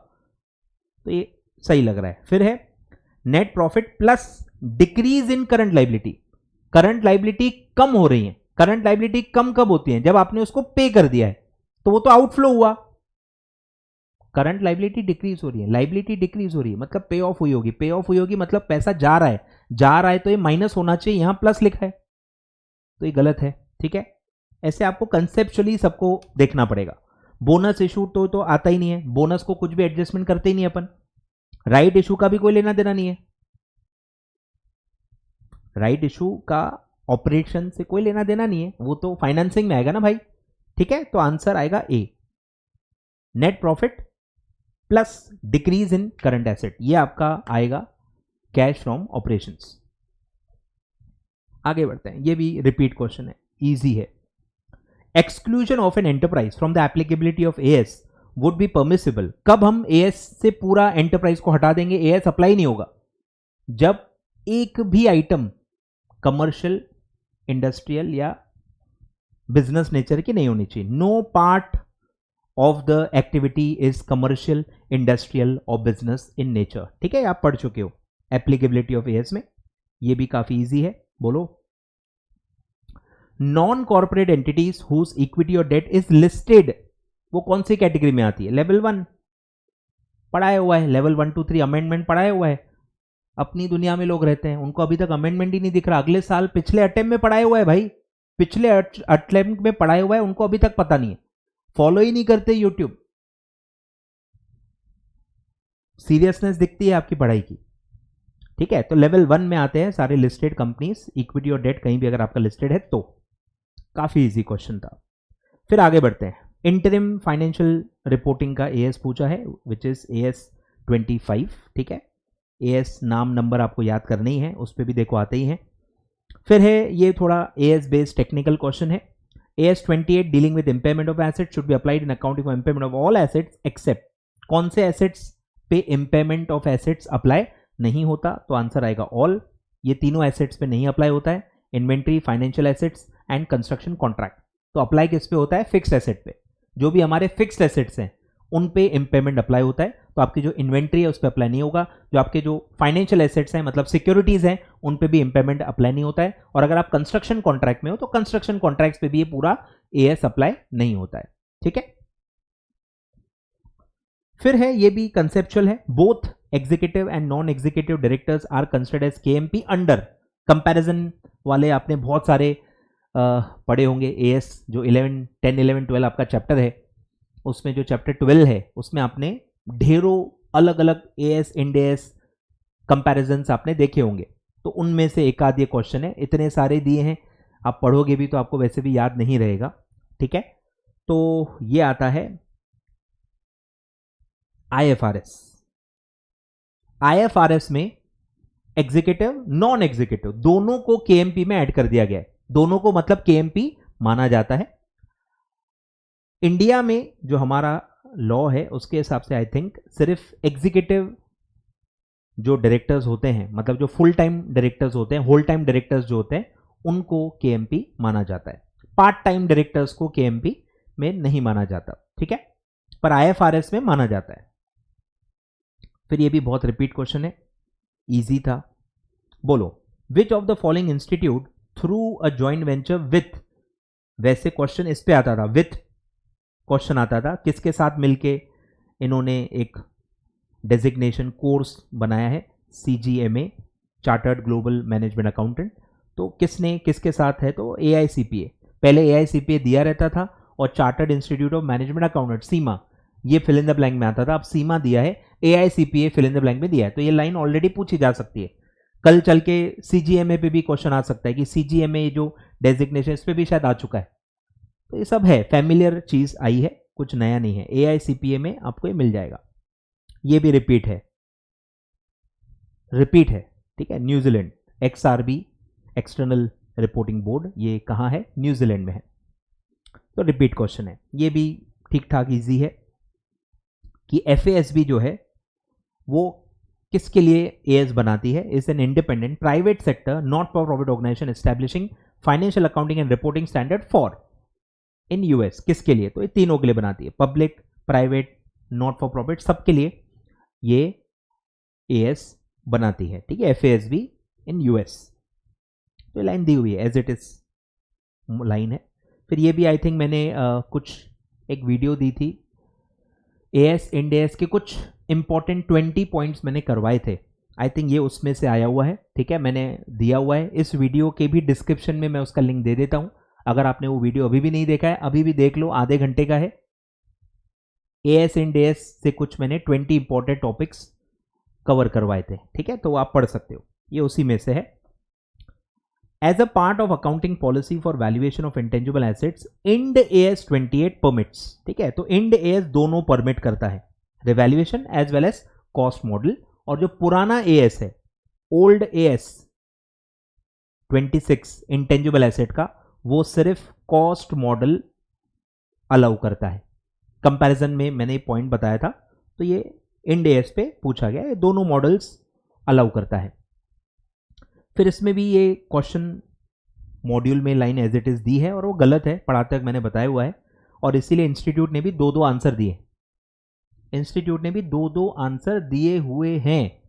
तो ये सही लग रहा है। फिर है net profit plus decrease in current liability, current liability कम हो रही है। करंट लाइबिलिटी कम कब होती है, जब आपने उसको पे कर दिया है, तो वो तो आउटफ्लो हुआ। करंट लाइबिलिटी डिक्रीज हो रही है, लाइबिलिटी डिक्रीज हो रही है मतलब पे ऑफ हुई होगी, पे ऑफ हुई होगी मतलब पैसा जा रहा है, जा रहा है तो ये माइनस होना चाहिए, यहां प्लस लिखा है तो ये गलत है। ठीक है, ऐसे आपको कंसेप्चुअली सबको देखना पड़ेगा। बोनस इशू तो आता ही नहीं है, बोनस को कुछ भी एडजस्टमेंट करते ही नहीं अपन। राइट इशू का भी कोई लेना देना नहीं है, राइट इशू का ऑपरेशन से कोई लेना देना नहीं है, वो तो फाइनेंसिंग में आएगा ना भाई। ठीक है, तो आंसर आएगा A, net profit plus decrease in current asset, ये आपका आएगा कैश फ्रॉम ऑपरेशंस। आगे बढ़ते हैं, ये भी रिपीट क्वेश्चन है, इजी है। Exclusion of an enterprise from the applicability of as would be permissible, कब हम एएस से पूरा एंटरप्राइज को हटा देंगे, एएस अप्लाई नहीं होगा, जब एक भी आइटम कमर्शियल, इंडस्ट्रियल या बिजनेस नेचर की नहीं होनी चाहिए। No part of the activity is commercial, industrial और बिजनेस इन नेचर। ठीक है, आप पढ़ चुके हो एप्लीकेबिलिटी ऑफ एएस में, ये भी काफी इजी है। बोलो, non corporate entities whose equity और डेट इज लिस्टेड, वो कौन सी कैटेगरी में आती है, लेवल 1 पढ़ाया हुआ है, लेवल 1 2 3 अमेंडमेंट पढ़ाया हुआ है। अपनी दुनिया में लोग रहते हैं, उनको अभी तक अमेंडमेंट ही नहीं दिख रहा, अगले साल पिछले अटेम्प्ट में पढ़ाया हुआ है भाई, पिछले अटेम्प्ट में पढ़ाया हुआ है, उनको अभी तक पता नहीं है, फॉलो ही नहीं करते यूट्यूब। सीरियसनेस दिखती है आपकी पढ़ाई की। ठीक है, तो लेवल 1 में आते हैं सारे लिस्टेड कंपनीज, इक्विटी और डेट कहीं भी अगर आपका लिस्टेड है तो। काफी इजी क्वेश्चन था। फिर आगे बढ़ते हैं, इंटरिम फाइनेंशियल रिपोर्टिंग का एएस पूछा है, विच इज एएस 25। ठीक है, एएस नाम नंबर आपको याद करना ही है, उस पर भी देखो आते ही हैं। फिर है ये थोड़ा एएस बेस्ड टेक्निकल क्वेश्चन है, AS 28 dealing with impairment of assets should be applied in accounting for impairment of all assets except, कौन से एसेट्स पे इम्पेयरमेंट ऑफ एसेट्स अप्लाई नहीं होता, तो आंसर आएगा ऑल, ये तीनों एसेट्स पे नहीं अप्लाई होता है, inventory, financial assets and construction contract. तो अप्लाई किस पे होता है, फिक्स्ड एसेट पे, जो भी हमारे फिक्स्ड एसेट्स हैं उन पे इम्पेयरमेंट अप्लाई होता है, तो आपकी जो इन्वेंट्री है उस पर अप्लाई नहीं होगा, जो आपके जो फाइनेंशियल एसेट्स हैं मतलब सिक्योरिटीज हैं उन पे भी इम्पेयरमेंट अप्लाई नहीं होता है, और अगर आप कंस्ट्रक्शन कॉन्ट्रैक्ट में हो तो कंस्ट्रक्शन कॉन्ट्रैक्ट्स पे भी ये पूरा एएस अप्लाई नहीं होता है। ठीक है, फिर है ये भी कंसेप्चुअल है, both executive and non executive directors are considered as KMP under, comparison वाले आपने बहुत सारे पढ़े होंगे, एएस जो 11 10 11 12 आपका चैप्टर है, उसमें जो चैप्टर 12 है उसमें आपने ढेरों अलग अलग एएस इंडेस कंपैरिजन्स आपने देखे होंगे, तो उनमें से एक आध ये क्वेश्चन है, इतने सारे दिए हैं आप पढ़ोगे भी तो आपको वैसे भी याद नहीं रहेगा। ठीक है, तो ये आता है आईएफआरएस, आईएफआरएस में एग्जीक्यूटिव नॉन एग्जीक्यूटिव दोनों को केएमपी में ऐड कर दिया गया है, दोनों को मतलब केएमपी माना जाता है। इंडिया में जो हमारा लॉ है उसके हिसाब से आई थिंक सिर्फ एग्जीक्यूटिव जो डायरेक्टर्स होते हैं, मतलब जो फुल टाइम डायरेक्टर्स होते हैं, होल टाइम डायरेक्टर्स जो होते हैं उनको केएमपी माना जाता है, पार्ट टाइम डायरेक्टर्स को केएमपी में नहीं माना जाता। ठीक है, पर आईएफआरएस में माना जाता है। फिर ये भी बहुत रिपीट क्वेश्चन है, इजी था। बोलो, विच of the following institute through a joint venture with, वैसे क्वेश्चन इस पे आता था, विथ क्वेश्चन आता था, किसके साथ मिलके इन्होंने एक डेजिग्नेशन कोर्स बनाया है CGMA, chartered global management accountant. तो किसने किसके साथ है, तो AICPA। पहले AICPA दिया रहता था और chartered institute of management accountant CIMA, ये फिल इन द ब्लैंक में आता था। अब सीमा दिया है, AICPA fill in the blank में दिया है। तो ये लाइन ऑलरेडी पूछी जा सकती है। कल चल के CGMA पे भी क्वेश्चन आ सकता है कि CGMA जो डेजिग्नेशन इस पे भी शायद आ चुका है। तो ये सब है, फैमिलियर चीज आई है, कुछ नया नहीं है। AICPA में आपको ये मिल जाएगा। ये भी रिपीट है, ठीक है। New Zealand, XRB external reporting board, ये कहाँ है, न्यूजीलैंड में है। तो रिपीट क्वेश्चन है, ये भी ठीक ठाक इजी है कि FASB जो है वो किसके लिए AS बनाती है, is an independent private sector not for profit organization establishing financial accounting and reporting standard for in US। किसके लिए, तो ये तीनों के लिए बनाती है, public, private, not for profit, सबके लिए ये AS बनाती है, ठीक है। FASB इन US। तो लाइन दी हुई है, एज इट इज लाइन है। फिर ये भी आई थिंक मैंने कुछ एक वीडियो दी थी, AS इंड AS के कुछ इंपॉर्टेंट 20 पॉइंट्स मैंने करवाए थे। आई थिंक ये उसमें से आया हुआ है, ठीक है, मैंने दिया हुआ है। इस वीडियो के भी डिस्क्रिप्शन में मैं उसका लिंक दे देता हूं। अगर आपने वो वीडियो अभी भी नहीं देखा है, अभी भी देख लो, आधे घंटे का है। AS इंड AS से कुछ मैंने 20 इंपॉर्टेंट टॉपिक्स कवर करवाए थे, ठीक है, तो आप पढ़ सकते हो, ये उसी में से है। As a part of accounting policy for valuation of intangible assets, Ind AS 28 permits, ठीक है। तो इंड AS दोनों परमिट करता है, revaluation as well as cost model. और जो पुराना AS है, ओल्ड AS 26 इंटेंजिबल एसेट का, वो सिर्फ कॉस्ट मॉडल अलाउ करता है। कंपैरिजन में मैंने पॉइंट बताया था, तो ये इंड AS पे पूछा गया, ये दोनों मॉडल्स अलाउ करता है। फिर इसमें भी ये क्वेश्चन मॉड्यूल में लाइन एज इट इज दी है और वो गलत है, पढ़ाते वक्त मैंने बताया हुआ है, और इसीलिए इंस्टीट्यूट ने भी दो दो आंसर दिए। इंस्टीट्यूट ने भी दो दो आंसर दिए हुए हैं।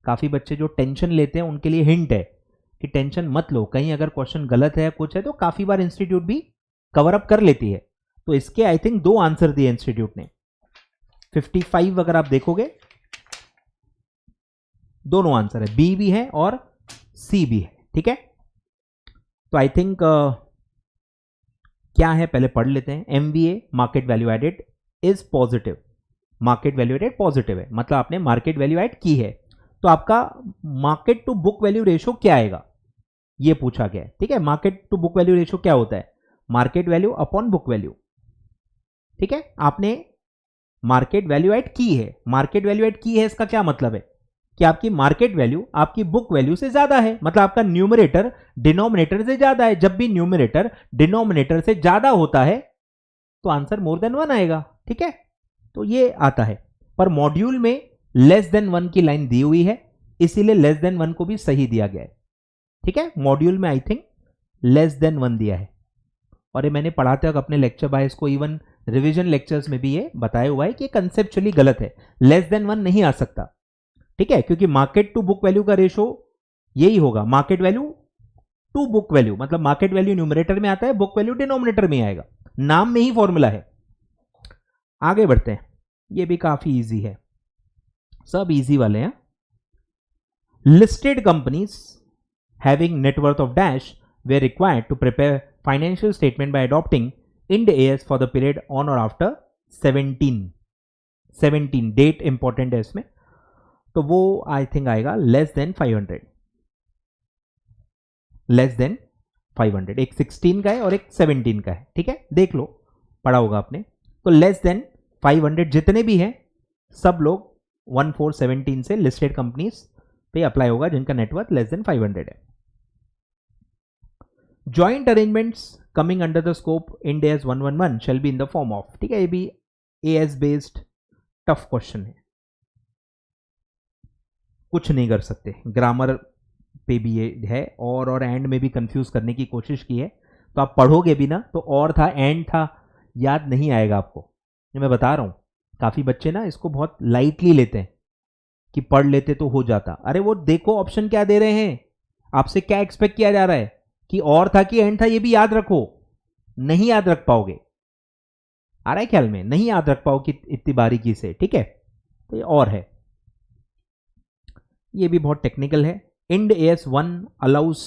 काफी बच्चे जो टेंशन लेते हैं उनके लिए हिंट है कि टेंशन मत लो, कहीं अगर क्वेश्चन गलत है कुछ है तो काफी बार इंस्टीट्यूट भी कवर अप कर लेती है। तो इसके आई थिंक 2 आंसर दिए इंस्टीट्यूट ने। 55 अगर आप देखोगे, दोनों आंसर है, बी भी है और सी भी है, ठीक है। तो आई थिंक क्या है पहले पढ़ लेते हैं। MVA market value added is positive, market value added positive है, मतलब आपने मार्केट वैल्यू एड की है, तो आपका market to book value ratio क्या आएगा, ये पूछा गया है, ठीक है। Market to book value ratio क्या होता है, market value upon book value, ठीक है। आपने मार्केट वैल्यू एड की है, मार्केट वैल्यू एड की है, इसका क्या मतलब है कि आपकी मार्केट वैल्यू आपकी बुक वैल्यू से ज्यादा है, मतलब आपका न्यूमरेटर डिनोमिनेटर से ज्यादा है। जब भी न्यूमरेटर डिनोमिनेटर से ज्यादा होता है तो आंसर मोर देन 1 आएगा, ठीक है। तो ये आता है, पर मॉड्यूल में लेस देन 1 की लाइन दी हुई है, इसीलिए लेस देन 1 को भी सही दिया गया है, ठीक है। मॉड्यूल में आई थिंक लेस देन 1 दिया है, और ये मैंने पढ़ाते वक्त अपने लेक्चर बायस को, इवन रिवीजन लेक्चर्स में भी ये बताया हुआ है कि कंसेप्चुअली गलत है, लेस देन 1 नहीं आ सकता, ठीक है, क्योंकि मार्केट टू बुक वैल्यू का रेशो यही होगा, market value to book value, मतलब मार्केट वैल्यू न्यूमरेटर में आता है, बुक वैल्यू डिनोमिनेटर में आएगा, नाम में ही फॉर्मूला है। आगे बढ़ते हैं, ये भी काफी इजी है, सब इजी वाले हैं। Listed companies having net worth of dash were required to prepare financial statement by adopting Ind AS for the period on और आफ्टर 17 डेट इंपॉर्टेंट है इसमें, तो वो आई थिंक आएगा लेस देन 500, लेस देन 500, एक 16 का है और एक 17 का है, ठीक है, देख लो, पढ़ा होगा आपने। तो लेस देन 500 जितने भी हैं सब लोग 1417 से लिस्टेड कंपनीज पे अप्लाई होगा जिनका नेटवर्थ लेस देन 500 है। Joint arrangements coming under the scope Ind AS 111 shall be in the form of, ठीक है, ये भी AS बेस्ड टफ क्वेश्चन है, कुछ नहीं कर सकते, ग्रामर पे भी ये है, और एंड में भी कंफ्यूज करने की कोशिश की है, तो आप पढ़ोगे भी ना तो और था एंड था, याद नहीं आएगा आपको, ये मैं बता रहा हूं। काफी बच्चे ना इसको बहुत लाइटली लेते हैं कि पढ़ लेते तो हो जाता, अरे वो देखो ऑप्शन क्या दे रहे हैं, आपसे क्या एक्सपेक्ट किया जा रहा है कि और था कि एंड था, ये भी याद रखो, नहीं याद रख पाओगे, आ रहा है ख्याल में, नहीं याद रख पाओगे इतनी बारीकी से, ठीक है। तो ये और है, ये भी बहुत टेक्निकल है। इंड AS 1 अलाउस,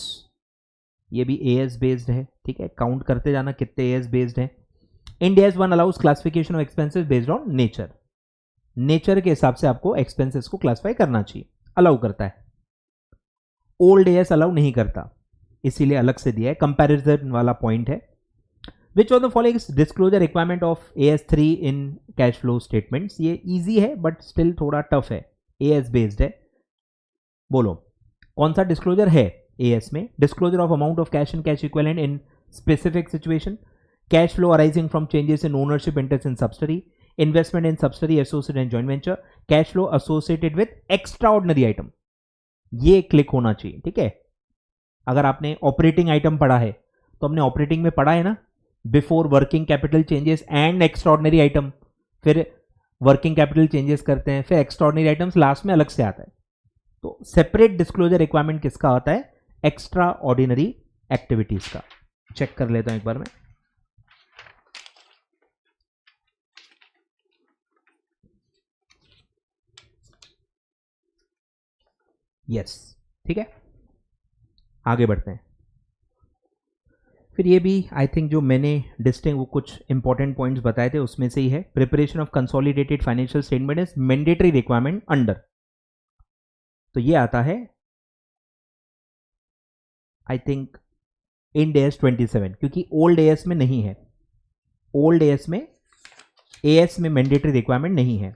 ये भी AS बेस्ड है, ठीक है, काउंट करते जाना कितने AS बेस्ड है। Ind AS 1 allows classification of expenses based on nature, nature के हिसाब से आपको एक्सपेंसेस को क्लासिफाई करना चाहिए, अलाउ करता है। ओल्ड AS अलाउ नहीं करता, इसीलिए अलग से दिया है, कंपैरिजन वाला पॉइंट है। Which of the following disclosure requirement of AS 3 in cash flow statements, ये इजी है बट स्टिल थोड़ा टफ है, AS बेस्ड है। बोलो कौन सा डिस्क्लोजर है AS में? Disclosure of amount of cash and cash equivalent in specific situation, cash flow arising from changes in ownership interest in subsidy, investment in subsidy associate and joint venture, cash flow associated with extra ordinary item, ये click होना चाहिए, ठीक है। अगर आपने operating item पढ़ा है तो हमने ऑपरेटिंग में पढ़ा है ना, before working capital changes and extraordinary item, फिर वर्किंग कैपिटल चेंजेस करते हैं, फिर एक्स्ट्राऑर्डिनरी आइटम्स लास्ट में अलग से आता है। तो सेपरेट डिस्क्लोजर रिक्वायरमेंट किसका होता है? एक्स्ट्रा ऑर्डिनरी एक्टिविटीज का। चेक कर लेता हूं एक बार मैं। यस, ठीक है, आगे बढ़ते हैं। फिर ये भी आई थिंक जो मैंने डिस्टिंग वो कुछ इंपॉर्टेंट पॉइंट्स बताए थे उसमें से ही है। Preparation of consolidated financial statement is mandatory requirement under, तो ये आता है आई थिंक इंड AS 27, क्योंकि ओल्ड AS में नहीं है, ओल्ड AS में AS में मैंडेटरी रिक्वायरमेंट नहीं है,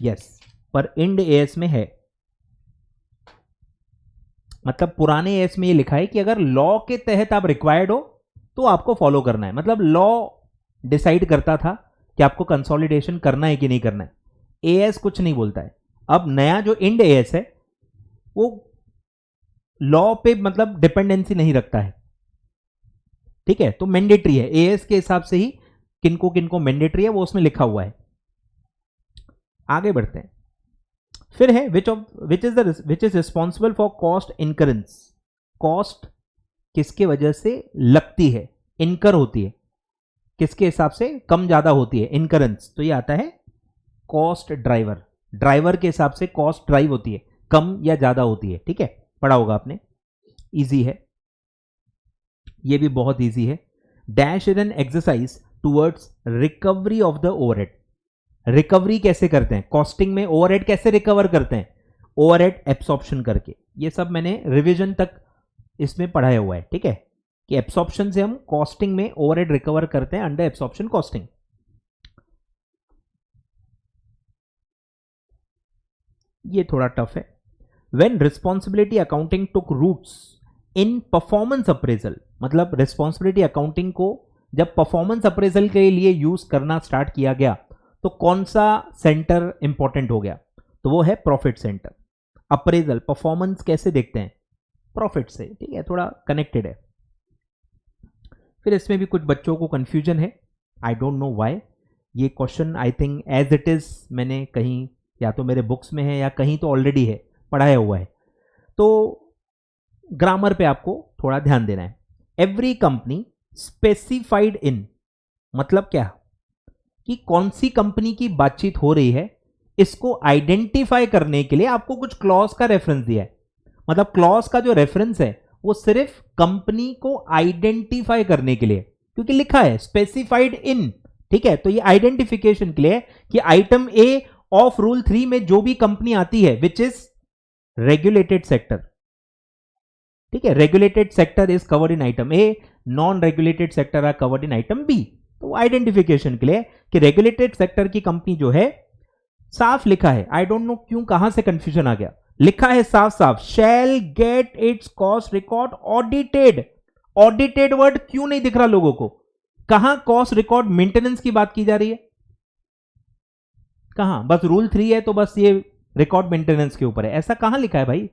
यस, पर इंड AS में है। मतलब पुराने AS में ये लिखा है कि अगर लॉ के तहत आप रिक्वायर्ड हो तो आपको फॉलो करना है, मतलब लॉ डिसाइड करता था कि आपको कंसोलिडेशन करना है कि नहीं करना है, AS कुछ नहीं बोलता है। अब नया जो इंड AS है वो लॉ पे मतलब डिपेंडेंसी नहीं रखता है, ठीक है, तो मैंडेटरी है, AS के हिसाब से ही किनको किनको मैंडेटरी है वो उसमें लिखा हुआ है। आगे बढ़ते हैं। फिर है which is responsible for cost incurrence, cost किसके वजह से लगती है, इनकर होती है, किसके हिसाब से कम ज्यादा होती है, इनकरेंस, तो ये आता है कॉस्ट ड्राइवर, ड्राइवर के हिसाब से कॉस्ट ड्राइव होती है, कम या ज्यादा होती है, ठीक है, पढ़ा होगा आपने, इजी है, ये भी बहुत इजी है। Dash is an exercise towards recovery of the overhead, recovery कैसे करते हैं, कॉस्टिंग में ओवरहेड कैसे रिकवर करते हैं, ओवरहेड एब्सॉर्प्शन करके, ये सब मैंने रिवीजन तक इसमें पढ़ाया हुआ है, ठीक है, कि एब्सॉर्प्शन से हम कॉस्टिंग में ओवरहेड रिकवर करते हैं अंडर एब्सॉर्प्शन कॉस्टिंग। ये थोड़ा टफ है। When responsibility accounting took roots in performance appraisal, मतलब रिस्पॉन्सिबिलिटी अकाउंटिंग को जब परफॉर्मेंस अप्रेजल के लिए यूज करना स्टार्ट किया गया तो कौन सा सेंटर इंपॉर्टेंट हो गया? तो वो है प्रॉफिट सेंटर। अप्रेजल परफॉर्मेंस कैसे देखते हैं? प्रॉफिट से, ठीक है, थोड़ा कनेक्टेड है। फिर इसमें भी कुछ बच्चों को कंफ्यूजन है, आई डोंट नो व्हाई। ये question I think as it is मैंने कहीं या तो मेरे बुक्स में है या कहीं तो ऑलरेडी है, पढ़ाया हुआ है, तो ग्रामर पे आपको थोड़ा ध्यान देना है। एवरी कंपनी स्पेसिफाइड इन, मतलब क्या कि कौन सी कंपनी की बातचीत हो रही है, इसको आइडेंटिफाई करने के लिए आपको कुछ क्लॉज का रेफरेंस दिया है। मतलब क्लॉज का जो रेफरेंस है वो सिर्फ कंपनी को आइडेंटिफाई करने के लिए, क्योंकि लिखा है स्पेसिफाइड इन, ठीक है, तो ये आइडेंटिफिकेशन के लिए कि आइटम ए ऑफ रूल 3 में जो भी कंपनी आती है विच इज रेगुलेटेड सेक्टर, ठीक है, regulated sector is covered in item A, non regulated sector are covered in item B. तो आइडेंटिफिकेशन के लिए कि रेगुलेटेड सेक्टर की कंपनी जो है, साफ लिखा है, आई डोंट नो क्यों कहां से कंफ्यूजन आ गया, लिखा है साफ साफ, शैल gate it's cost record audited. Audited word क्यों नहीं दिख रहा लोगों को? कहां कॉस्ट रिकॉर्ड मेंटेनेंस की बात की जा रही है? कहां? बस रूल 3 है तो बस ये रिकॉर्ड मेंटेनेंस के ऊपर है, ऐसा कहां लिखा है भाई?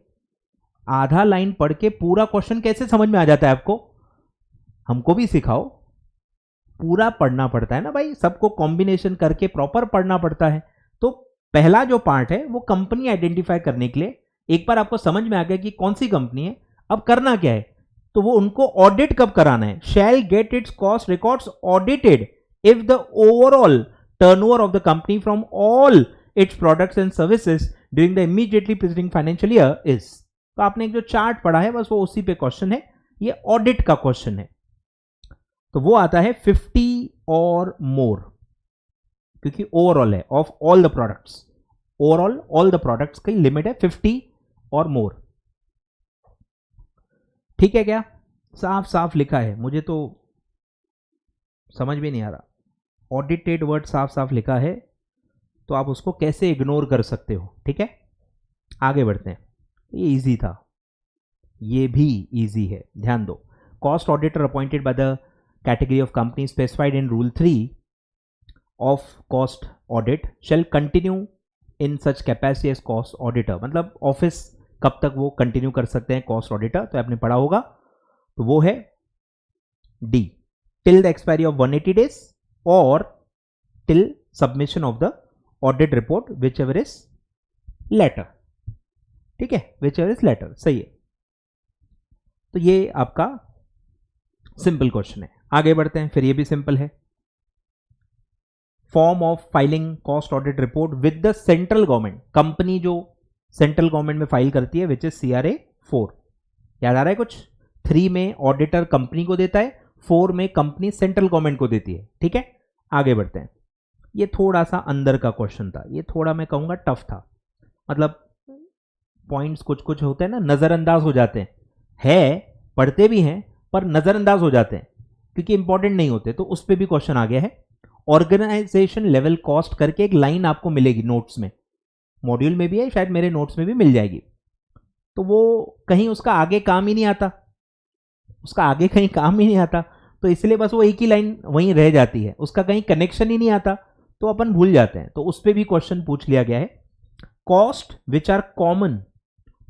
आधा लाइन पढ़ के पूरा क्वेश्चन कैसे समझ में आ जाता है आपको? हमको भी सिखाओ, पूरा पढ़ना पड़ता है ना भाई, सबको कॉम्बिनेशन करके प्रॉपर पढ़ना पड़ता है। तो पहला जो पार्ट है वो कंपनी आइडेंटिफाई करने के लिए, एक बार आपको समझ में आ गया कि कौन सी कंपनी है, अब करना क्या है, तो वो उनको ऑडिट कब कराना है, शैल gate it's cost records audited if the overall turnover of the company from all its products and services during the immediately preceding financial year is. तो आपने एक जो चार्ट पढ़ा है बस वो उसी पे क्वेश्चन है, ये ऑडिट का क्वेश्चन है। तो वो आता है 50 और मोर, क्योंकि ओवरऑल है of all the products, overall all the products की लिमिट है 50 और मोर। ठीक है क्या? साफ साफ लिखा है, मुझे तो समझ में नहीं आ रहा। ऑडिटेड वर्ड साफ साफ लिखा है तो आप उसको कैसे इग्नोर कर सकते हो? ठीक है, आगे बढ़ते हैं। ये इजी था, ये भी इजी है, ध्यान दो। Cost auditor appointed by the category of company specified in rule 3 of cost audit shall continue in such capacity as cost auditor. मतलब ऑफिस कब तक वो कंटिन्यू कर सकते हैं कॉस्ट ऑडिटर, तो आपने पढ़ा होगा, तो वो है D, till the expiry of 180 days और till submission of the audit report whichever is later. ठीक है, विच एवर इज लेटर, सही है। तो ये आपका सिंपल क्वेश्चन है। आगे बढ़ते हैं, फिर ये भी सिंपल है। Form of filing cost audit report with the central government, company जो सेंट्रल गवर्नमेंट में फाइल करती है विच इज CRA 4। याद आ रहा है कुछ? 3 में ऑडिटर कंपनी को देता है, 4 में कंपनी सेंट्रल गवर्नमेंट को देती है। ठीक है, आगे बढ़ते हैं। ये थोड़ा सा अंदर का क्वेश्चन था, ये थोड़ा मैं कहूंगा टफ था। मतलब पॉइंट्स कुछ कुछ होते हैं ना, नजरअंदाज हो जाते हैं, है पढ़ते भी हैं पर नजरअंदाज हो जाते हैं क्योंकि इंपॉर्टेंट नहीं होते। तो उस पर भी क्वेश्चन आ गया है। ऑर्गेनाइजेशन लेवल कॉस्ट करके एक लाइन आपको मिलेगी नोट्स में, मॉड्यूल में भी है, शायद मेरे नोट्स में भी मिल जाएगी। तो वो कहीं उसका आगे काम ही नहीं आता, उसका आगे कहीं काम ही नहीं आता, तो इसलिए बस वो एक ही लाइन वहीं रह जाती है, उसका कहीं कनेक्शन ही नहीं आता, तो अपन भूल जाते हैं। तो उस पर भी क्वेश्चन पूछ लिया गया है। Cost which are common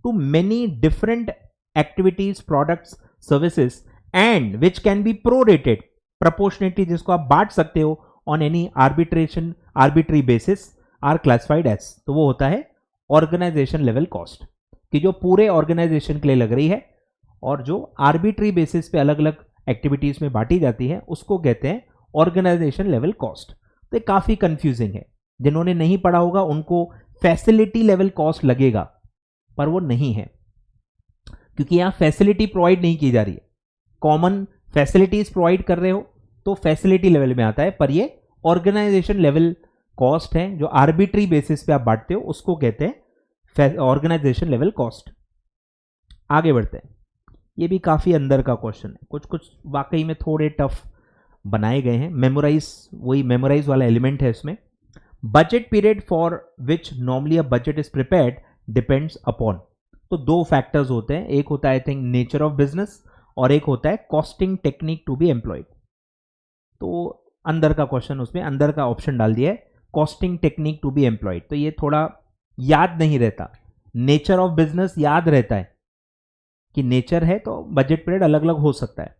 to many different activities, products, services and which can be prorated proportionately, जिसको आप बांट सकते हो on any arbitrary basis, are classified as. तो वो होता है ऑर्गेनाइजेशन लेवल कॉस्ट, कि जो पूरे ऑर्गेनाइजेशन के लिए लग रही है और जो आर्बिट्री बेसिस पे अलग अलग एक्टिविटीज में बांटी जाती है उसको कहते हैं ऑर्गेनाइजेशन लेवल कॉस्ट। तो ये काफी कंफ्यूजिंग है, जिन्होंने नहीं पढ़ा होगा उनको फैसिलिटी लेवल कॉस्ट लगेगा, पर वो नहीं है क्योंकि यहां फैसिलिटी प्रोवाइड नहीं की जा रही है। कॉमन फैसिलिटीज प्रोवाइड कर रहे हो तो फैसिलिटी लेवल में आता है, पर ये ऑर्गेनाइजेशन लेवल कॉस्ट है, जो आर्बिट्री बेसिस पे आप बांटते हो उसको कहते हैं ऑर्गेनाइजेशन लेवल कॉस्ट। आगे बढ़ते हैं। ये भी काफी अंदर का क्वेश्चन है, कुछ कुछ वाकई में थोड़े टफ बनाए गए हैं। वही मेमोराइज वाला एलिमेंट है इसमें। Budget period for which normally a budget is prepared depends upon. तो 2 फैक्टर्स होते हैं, एक होता है I think nature of business और एक होता है costing technique to be employed. तो अंदर का क्वेश्चन, उसमें अंदर का ऑप्शन डाल दिया है costing technique to be employed. तो ये थोड़ा याद नहीं रहता, नेचर ऑफ बिजनेस याद रहता है कि नेचर है तो बजट पीरियड अलग अलग हो सकता है,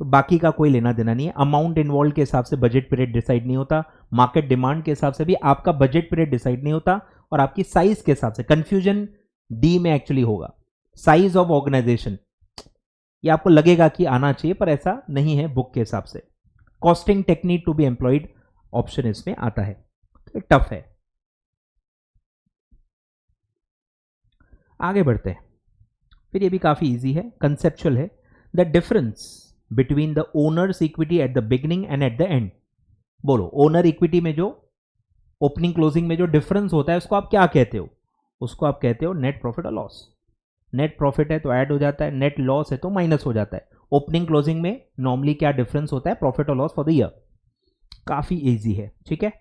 तो बाकी का कोई लेना देना नहीं है। अमाउंट इन्वॉल्व के हिसाब से बजट पीरियड डिसाइड नहीं होता, मार्केट डिमांड के हिसाब से भी आपका बजट पीरियड डिसाइड नहीं होता, और आपकी साइज के हिसाब से। कंफ्यूजन डी में एक्चुअली होगा, साइज ऑफ ऑर्गेनाइजेशन, ये आपको लगेगा कि आना चाहिए पर ऐसा नहीं है बुक के हिसाब से। Costing technique to be employed option इसमें आता है, तो टफ है। आगे बढ़ते हैं, फिर ये भी काफी इजी है, कंसेप्चुअल है। The difference between the owners equity at the beginning and at the end. बोलो, ओनर इक्विटी में जो ओपनिंग क्लोजिंग में जो डिफरेंस होता है उसको आप क्या कहते हो? उसको आप कहते हो नेट प्रॉफिट और लॉस। नेट प्रॉफिट है तो ऐड हो जाता है, नेट लॉस है तो माइनस हो जाता है। ओपनिंग क्लोजिंग में नॉर्मली क्या डिफरेंस होता है? प्रॉफिट और लॉस फॉर द ईयर। काफी इजी है, ठीक है,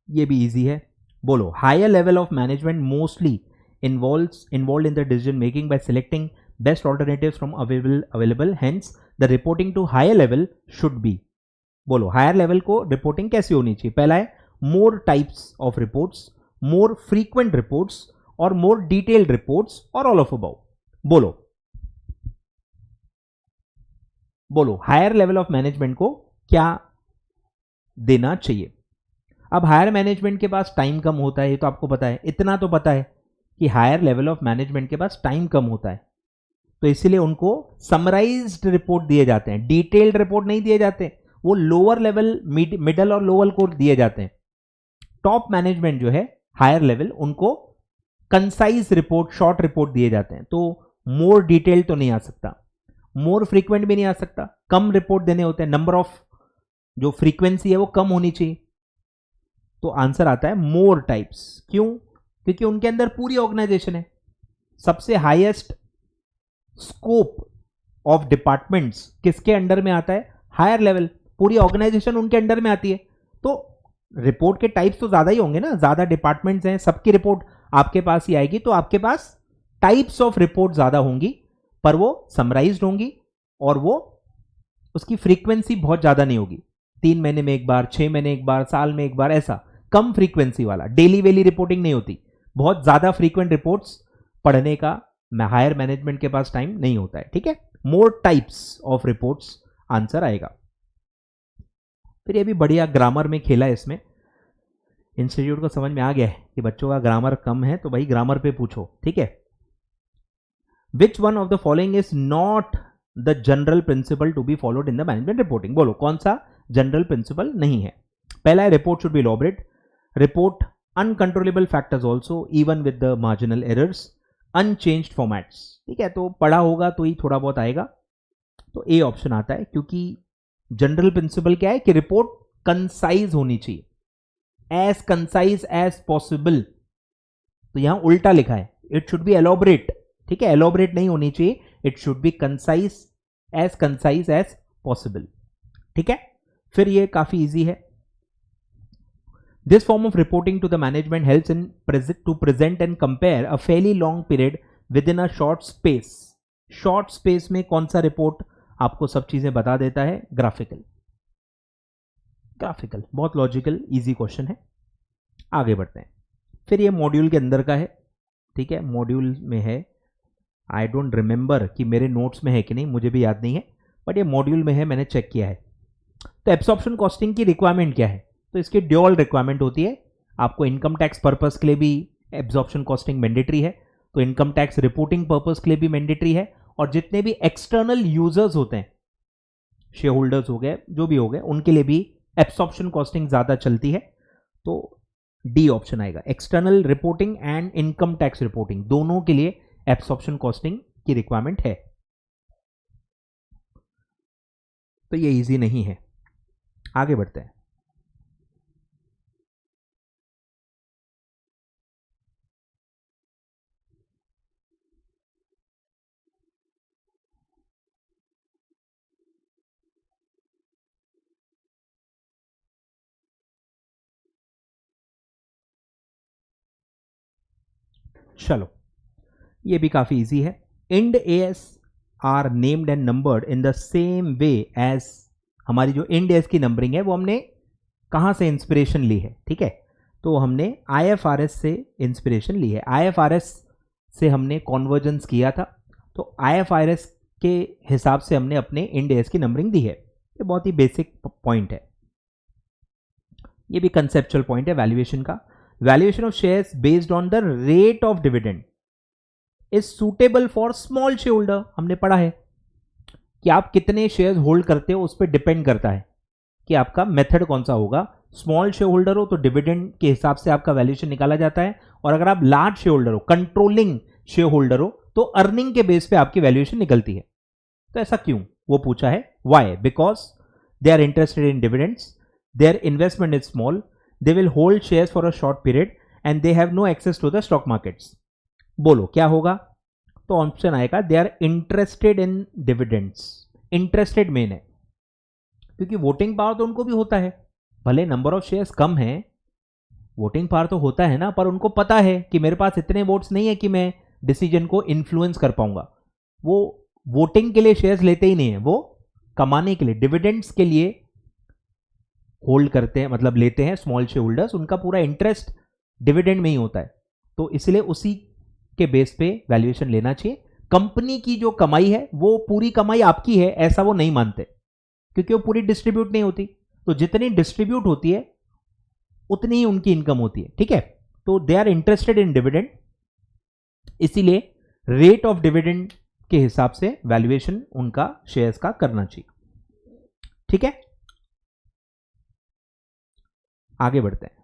ये भी इजी है। बोलो, higher level of management mostly involved in the decision making by selecting best alternatives from available, hence the reporting to higher level should be। बोलो, हायर लेवल को रिपोर्टिंग कैसी होनी चाहिए? पहला है more types of reports, more frequent reports और मोर detailed reports और all of about. बोलो बोलो हायर लेवल ऑफ मैनेजमेंट को क्या देना चाहिए? अब हायर मैनेजमेंट के पास टाइम कम होता है, ये तो आपको पता है, इतना तो पता है कि हायर लेवल ऑफ मैनेजमेंट के पास टाइम कम होता है, तो इसीलिए उनको समराइज्ड रिपोर्ट दिए जाते हैं, डिटेल्ड रिपोर्ट नहीं दिए जाते, वो लोअर लेवल, मिडल और लोअर को दिए जाते हैं। टॉप मैनेजमेंट जो है हायर लेवल, उनको कंसाइज रिपोर्ट, शॉर्ट रिपोर्ट दिए जाते हैं। तो मोर डिटेल तो नहीं आ सकता, मोर फ्रीक्वेंट भी नहीं आ सकता, कम रिपोर्ट देने होते हैं, नंबर ऑफ जो फ्रीक्वेंसी है वो कम होनी चाहिए। तो आंसर आता है मोर टाइप्स। क्यों? क्योंकि उनके अंदर पूरी ऑर्गेनाइजेशन है, सबसे हाईएस्ट स्कोप ऑफ डिपार्टमेंट्स किसके अंडर में आता है? हायर लेवल, पूरी ऑर्गेनाइजेशन उनके अंडर में आती है। तो रिपोर्ट के टाइप्स तो ज्यादा ही होंगे ना, ज्यादा डिपार्टमेंट्स हैं, सबकी रिपोर्ट आपके पास ही आएगी, तो आपके पास टाइप्स ऑफ रिपोर्ट ज्यादा होंगी, पर वो समराइज्ड होंगी और वो उसकी फ्रीक्वेंसी बहुत ज्यादा नहीं होगी, 3 महीने में एक बार, 6 महीने एक बार, साल में एक बार, ऐसा कम फ्रीक्वेंसी वाला। डेली वेली रिपोर्टिंग नहीं होती, बहुत ज्यादा फ्रीक्वेंट रिपोर्ट्स पढ़ने का हायर मैनेजमेंट के पास टाइम नहीं होता है। ठीक है, more types of reports answer आएगा। फिर ये भी बढ़िया ग्रामर में खेला है इसमें, इंस्टीट्यूट को समझ में आ गया है कि बच्चों का ग्रामर कम है, तो भाई ग्रामर पे पूछो। ठीक है, which one of the following is not the general principle to be followed in the management reporting? बोलो कौन सा जनरल प्रिंसिपल नहीं है? पहला है report should be elaborate, report uncontrollable factors also even with the marginal errors, unchanged formats. ठीक है, तो पढ़ा होगा तो ही थोड़ा बहुत आएगा, तो ए ऑप्शन आता है, क्योंकि जनरल प्रिंसिपल क्या है कि रिपोर्ट कंसाइज होनी चाहिए, एज कंसाइज एज पॉसिबल। तो यहां उल्टा लिखा है, इट शुड बी एलॉबरेट। ठीक है, एलॉबरेट नहीं होनी चाहिए, it should be concise as possible. ठीक है, फिर ये काफी इजी है। This form of reporting to the management helps in to present and compare a fairly long period within a short space. Short space में कौन सा report आपको सब चीजें बता देता है? ग्राफिकल। ग्राफिकल बहुत लॉजिकल इजी क्वेश्चन है। आगे बढ़ते हैं। फिर ये मॉड्यूल के अंदर का है। ठीक है, मॉड्यूल में है, आई डोंट रिमेंबर कि मेरे नोट्स में है कि नहीं, मुझे भी याद नहीं है, बट ये मॉड्यूल में है, मैंने चेक किया है। तो एब्सॉर्प्शन कॉस्टिंग की रिक्वायरमेंट क्या है? तो इसकी ड्यूअल रिक्वायरमेंट होती है। आपको इनकम टैक्स पर्पस के लिए भी एब्सॉर्प्शन कॉस्टिंग मैंडेटरी है, तो इनकम टैक्स रिपोर्टिंग पर्पस के लिए भी मैंडेटरी है, और जितने भी एक्सटर्नल यूजर्स होते हैं, शेयर होल्डर्स हो गए, जो भी हो गए, उनके लिए भी एब्सॉर्प्शन कॉस्टिंग ज्यादा चलती है। तो डी ऑप्शन आएगा, external reporting and income tax reporting दोनों के लिए एब्सॉर्प्शन कॉस्टिंग की रिक्वायरमेंट है। तो ये इजी नहीं है। आगे बढ़ते हैं। चलो, ये भी काफी इजी है। Ind AS are named and numbered in the same way as, हमारी जो इंड एएस की नंबरिंग है वो हमने कहां से इंस्पिरेशन ली है? ठीक है, तो हमने आईएफआरएस से इंस्पिरेशन ली है। आईएफआरएस से हमने कॉन्वर्जेंस किया था, तो आईएफआरएस के हिसाब से हमने अपने इंड एएस की नंबरिंग दी है। ये बहुत ही बेसिक पॉइंट है, ये भी कंसेप्चुअल पॉइंट है वैल्यूएशन का। Valuation of shares based on the rate of dividend is suitable for small share holder. हमने पढ़ा है कि आप कितने शेयर्स होल्ड करते हो, उस पर डिपेंड करता है कि आपका मेथड कौन सा होगा। स्मॉल शेयर होल्डर हो तो डिविडेंड के हिसाब से आपका वैल्यूएशन निकाला जाता है, और अगर आप लार्ज शेयर होल्डर हो, कंट्रोलिंग शेयर होल्डर हो, तो अर्निंग के बेस पे आपकी वैल्यूएशन निकलती है। तो ऐसा क्यों, वो पूछा है। Why? Because they are interested in dividends, their investment is small, they will hold shares for a short period and they have no access to the stock markets। बोलो क्या होगा? तो ऑप्शन आएगा they are interested in dividends. Interested main है, क्योंकि voting power तो उनको भी होता है, भले नंबर ऑफ शेयर्स कम है, वोटिंग पावर तो होता है ना, पर उनको पता है कि मेरे पास इतने वोट्स नहीं है कि मैं डिसीजन को इन्फ्लुएंस कर पाऊंगा। वो वोटिंग के लिए शेयर्स लेते ही नहीं है, वो कमाने के लिए, डिविडेंड्स के लिए होल्ड करते हैं, मतलब लेते हैं स्मॉल शेयर होल्डर्स, उनका पूरा इंटरेस्ट डिविडेंड में ही होता है। तो इसलिए उसी के बेस पे वैल्यूएशन लेना चाहिए। कंपनी की जो कमाई है वो पूरी कमाई आपकी है ऐसा वो नहीं मानते, क्योंकि वो पूरी डिस्ट्रीब्यूट नहीं होती। तो जितनी डिस्ट्रीब्यूट होती है उतनी ही उनकी इनकम होती है। ठीक है, तो they are interested in dividend, इसीलिए रेट ऑफ डिविडेंड के हिसाब से वैल्यूएशन उनका शेयर्स का करना चाहिए। ठीक है, आगे बढ़ते हैं।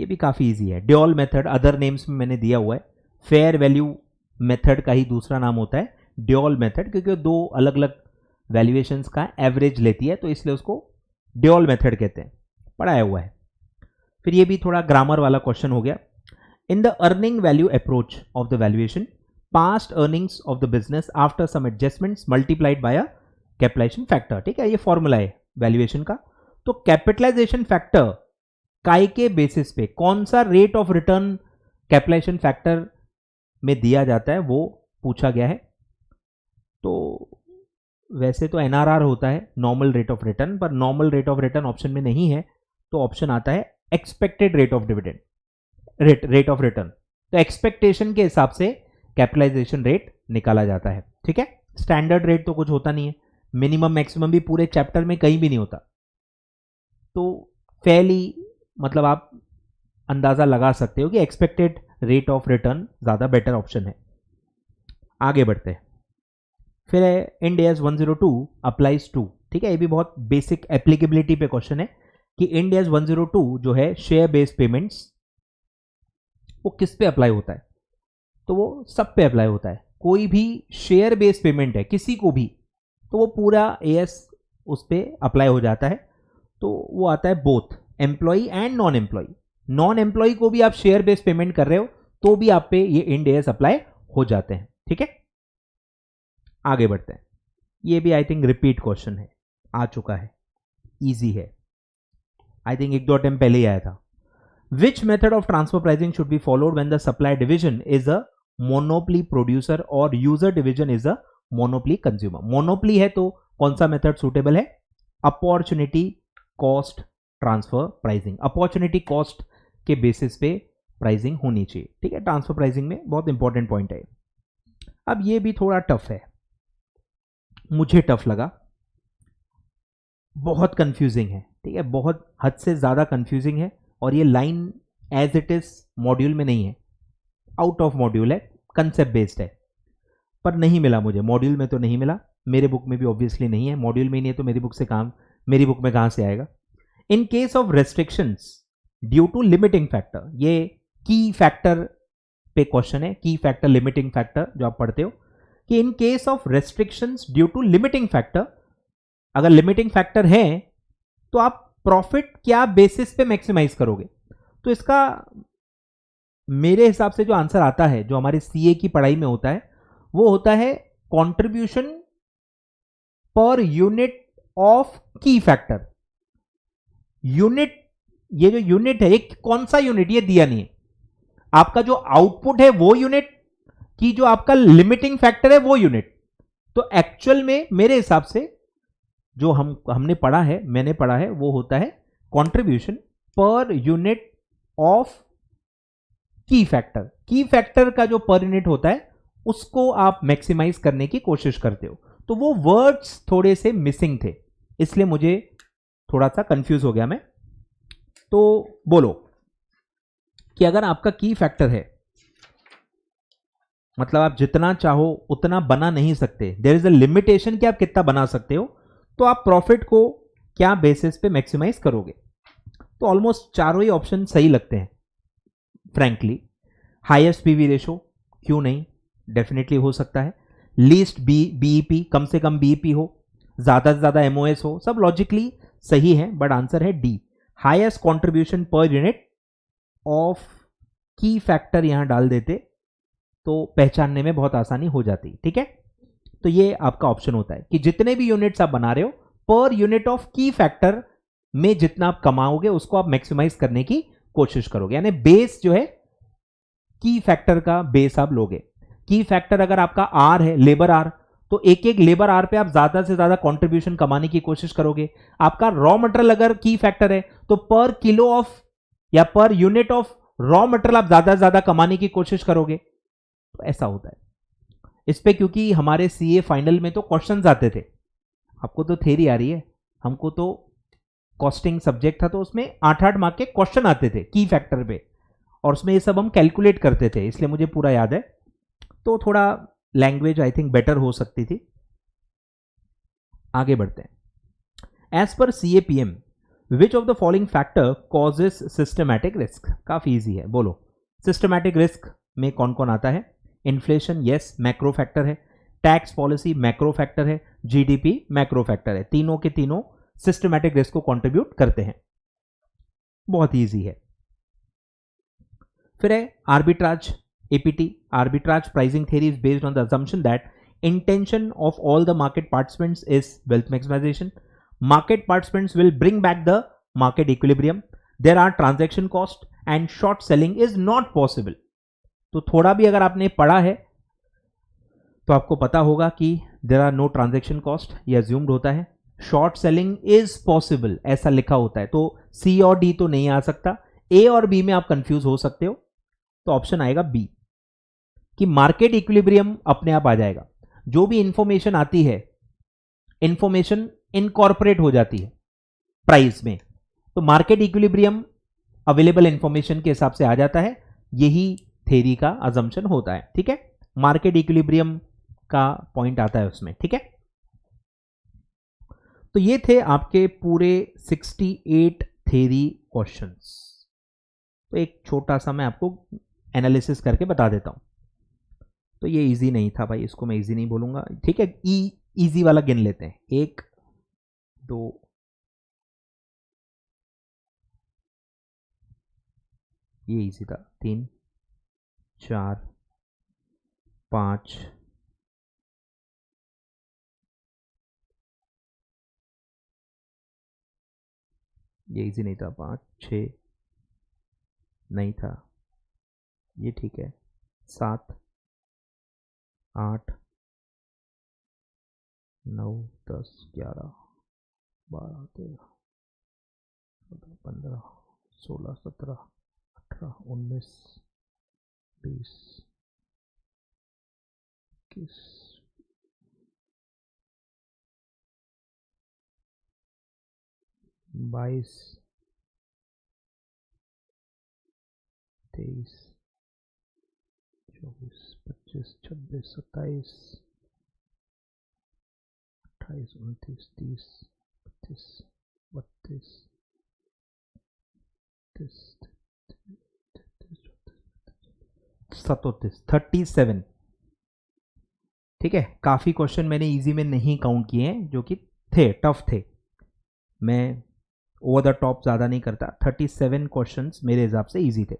ये भी काफ़ी इजी है। ड्यूअल मेथड अदर नेम्स में मैंने दिया हुआ है, फेयर वैल्यू मेथड का ही दूसरा नाम होता है ड्यूअल मेथड, क्योंकि दो अलग अलग वैल्यूएशंस का एवरेज लेती है, तो इसलिए उसको ड्यूअल मेथड कहते हैं, पढ़ाया हुआ है। फिर ये भी थोड़ा ग्रामर वाला क्वेश्चन हो गया। In the earning value approach of the valuation, past earnings of the business after some adjustments multiplied by a capitalization factor. ठीक है, ये फॉर्मूला है वैल्यूएशन का। तो कैपिटलाइजेशन फैक्टर काय के बेसिस पे कौन सा rate of return capitalization factor में दिया जाता है वो पूछा गया है। तो वैसे तो एनआरआर होता है नॉर्मल रेट ऑफ रिटर्न, पर normal rate of return option में नहीं है, तो ऑप्शन आता है expected rate of dividend, rate of return. तो एक्सपेक्टेशन के हिसाब से कैपिटलाइजेशन रेट निकाला जाता है। ठीक है, स्टैंडर्ड रेट तो कुछ होता नहीं है, मिनिमम मैक्सिमम भी पूरे चैप्टर में कहीं भी नहीं होता, तो फैली मतलब आप अंदाजा लगा सकते हो कि एक्सपेक्टेड रेट ऑफ रिटर्न ज्यादा बेटर ऑप्शन है। आगे बढ़ते हैं। फिर है इंड एस 102 अप्लाइज टू। ठीक है, ये भी बहुत बेसिक एप्लीकेबिलिटी पे क्वेश्चन है कि इंड एस 102 जो है शेयर बेस्ड पेमेंट्स, वो किस पे अप्लाई होता है? तो वो सब पे अप्लाई होता है। कोई भी शेयर बेस्ड पेमेंट है किसी को भी, तो वो पूरा एएस उस पर अप्लाई हो जाता है। तो वो आता है both employ and non employ. Non employ को भी आप शेयर बेस्ड पेमेंट कर रहे हो तो भी आप पे ये इंड एएस अप्लाई हो जाते हैं। ठीक है, आगे बढ़ते हैं। ये भी आई थिंक रिपीट क्वेश्चन है, आ चुका है, इजी है, आई थिंक एक दो अटेम्प्ट पहले ही आया था। Which method of transfer pricing should be followed when the supply division is a monopoly producer और user division is a monopoly consumer? Monopoly है तो कौन सा मेथड सुटेबल है? Opportunity cost transfer pricing. Opportunity cost के basis पे pricing होनी चाहिए। ठीक है, ट्रांसफर प्राइसिंग में बहुत इंपॉर्टेंट पॉइंट है। अब ये भी थोड़ा टफ है, मुझे टफ लगा, बहुत कंफ्यूजिंग है। ठीक है, बहुत हद से ज्यादा कंफ्यूजिंग है, और ये line as it is module में नहीं है, आउट ऑफ मॉड्यूल है, कंसेप्ट बेस्ड है, पर नहीं मिला मुझे मॉड्यूल में, तो नहीं मिला, मेरे बुक में भी ऑब्वियसली नहीं है। मॉड्यूल में नहीं है तो मेरी बुक में कहां से आएगा? In case of restrictions due to limiting factor, ये की फैक्टर पे क्वेश्चन है, की फैक्टर लिमिटिंग फैक्टर जो आप पढ़ते हो, कि in case of restrictions due to limiting factor, अगर लिमिटिंग फैक्टर है तो आप प्रॉफिट क्या बेसिस पे मैक्सिमाइज करोगे? तो इसका मेरे हिसाब से जो आंसर आता है, जो हमारे सीए की पढ़ाई में होता है, वो होता है कंट्रीब्यूशन पर यूनिट ऑफ की फैक्टर। यूनिट, ये जो यूनिट है, एक कौन सा यूनिट ये दिया नहीं है, आपका जो आउटपुट है वो यूनिट, की जो आपका लिमिटिंग फैक्टर है वो यूनिट। तो एक्चुअल में मेरे हिसाब से जो हमने पढ़ा है, मैंने पढ़ा है, वो होता है कंट्रीब्यूशन पर यूनिट ऑफ की फैक्टर। की फैक्टर का जो पर यूनिट होता है उसको आप मैक्सिमाइज करने की कोशिश करते हो। तो वो वर्ड्स थोड़े से मिसिंग थे, इसलिए मुझे थोड़ा सा कंफ्यूज हो गया मैं। तो बोलो कि अगर आपका की फैक्टर है, मतलब आप जितना चाहो उतना बना नहीं सकते, देयर इज अ लिमिटेशन कि आप कितना बना सकते हो, तो आप प्रॉफिट को क्या बेसिस पे मैक्सिमाइज करोगे? तो ऑलमोस्ट चारों ही ऑप्शन सही लगते हैं फ्रैंकली। हाईएस्ट पीवी रेशो, क्यों नहीं, डेफिनेटली हो सकता है। लीस्ट बीईपी, कम से कम बीईपी हो, ज्यादा से ज्यादा एमओएस हो, सब लॉजिकली सही है, बट आंसर है D, highest contribution per unit of की फैक्टर यहां डाल देते तो पहचानने में बहुत आसानी हो जाती। ठीक है, तो ये आपका ऑप्शन होता है कि जितने भी यूनिट्स आप बना रहे हो, पर यूनिट ऑफ की फैक्टर में जितना आप कमाओगे उसको आप मैक्सिमाइज करने की कोशिश करोगे, यानी बेस जो है की फैक्टर का बेस आप लोगे। की फैक्टर अगर आपका आर है, लेबर आर, तो एक एक लेबर आर पे आप ज्यादा से ज्यादा कंट्रीब्यूशन कमाने की कोशिश करोगे। आपका रॉ मटेरियल अगर की फैक्टर है तो पर किलो ऑफ या per unit of raw material आप ज्यादा से ज्यादा कमाने की कोशिश करोगे। तो ऐसा होता है इस पे, क्योंकि हमारे सीए फाइनल में तो क्वेश्चंस आते थे, आपको तो थ्योरी आ रही है, हमको तो कॉस्टिंग सब्जेक्ट था, तो उसमें 8-8 मार्क के क्वेश्चन आते थे की फैक्टर पे, और उसमें ये सब हम कैलकुलेट करते थे, इसलिए मुझे पूरा याद है। तो थोड़ा लैंग्वेज आई थिंक बेटर हो सकती थी। आगे बढ़ते हैं। As per CAPM which of the following factor causes systematic risk? काफी इजी है, बोलो सिस्टमैटिक रिस्क में कौन कौन आता है? इन्फ्लेशन, यस, मैक्रो फैक्टर है। टैक्स पॉलिसी मैक्रो फैक्टर है। जीडीपी मैक्रो फैक्टर है। तीनों के तीनों सिस्टमैटिक रिस्क को कंट्रीब्यूट करते हैं। बहुत इजी है। फिर है arbitrage, APT. Arbitrage pricing theory is based on the assumption that intention of all the market participants is wealth maximization. Market participants will bring back the market equilibrium. There are transaction cost and short selling is not possible. तो थोड़ा भी अगर आपने पढ़ा है तो आपको पता होगा कि there are no transaction cost, ये अज्यूम्ड होता है। शॉर्ट सेलिंग इज पॉसिबल ऐसा लिखा होता है, तो सी और डी तो नहीं आ सकता। ए और बी में आप कंफ्यूज हो सकते हो, तो ऑप्शन आएगा बी कि मार्केट इक्विलिब्रियम अपने आप आ जाएगा। जो भी इंफॉर्मेशन आती है, इंफॉर्मेशन इनकॉर्पोरेट हो जाती है प्राइस में, तो मार्केट इक्विलिब्रियम अवेलेबल इंफॉर्मेशन के हिसाब से आ जाता है। यही थ्योरी का अजम्पशन होता है, ठीक है। मार्केट इक्विलिब्रियम का पॉइंट आता है उसमें, ठीक है। तो ये थे आपके पूरे 68 थ्योरी क्वेश्चंस। तो एक छोटा सा मैं आपको एनालिसिस करके बता देता हूं। तो ये इजी नहीं था भाई, इसको मैं इजी नहीं बोलूंगा, ठीक है। इजी वाला गिन लेते हैं। 1 2 ये इजी था। 3 4 5 ये इजी नहीं था। 5 6 नहीं था, ये ठीक है। 7 8 9 10 11 12 13 14 15 16 17 18 19 20 21 22 23 24 25 26 27 28 29 30 31 32 37 37, ठीक है। काफी क्वेश्चन मैंने इजी में नहीं काउंट किए हैं, जो कि थे टफ थे। मैं ओवर द टॉप ज्यादा नहीं करता। 37 क्वेश्चंस मेरे हिसाब से इजी थे।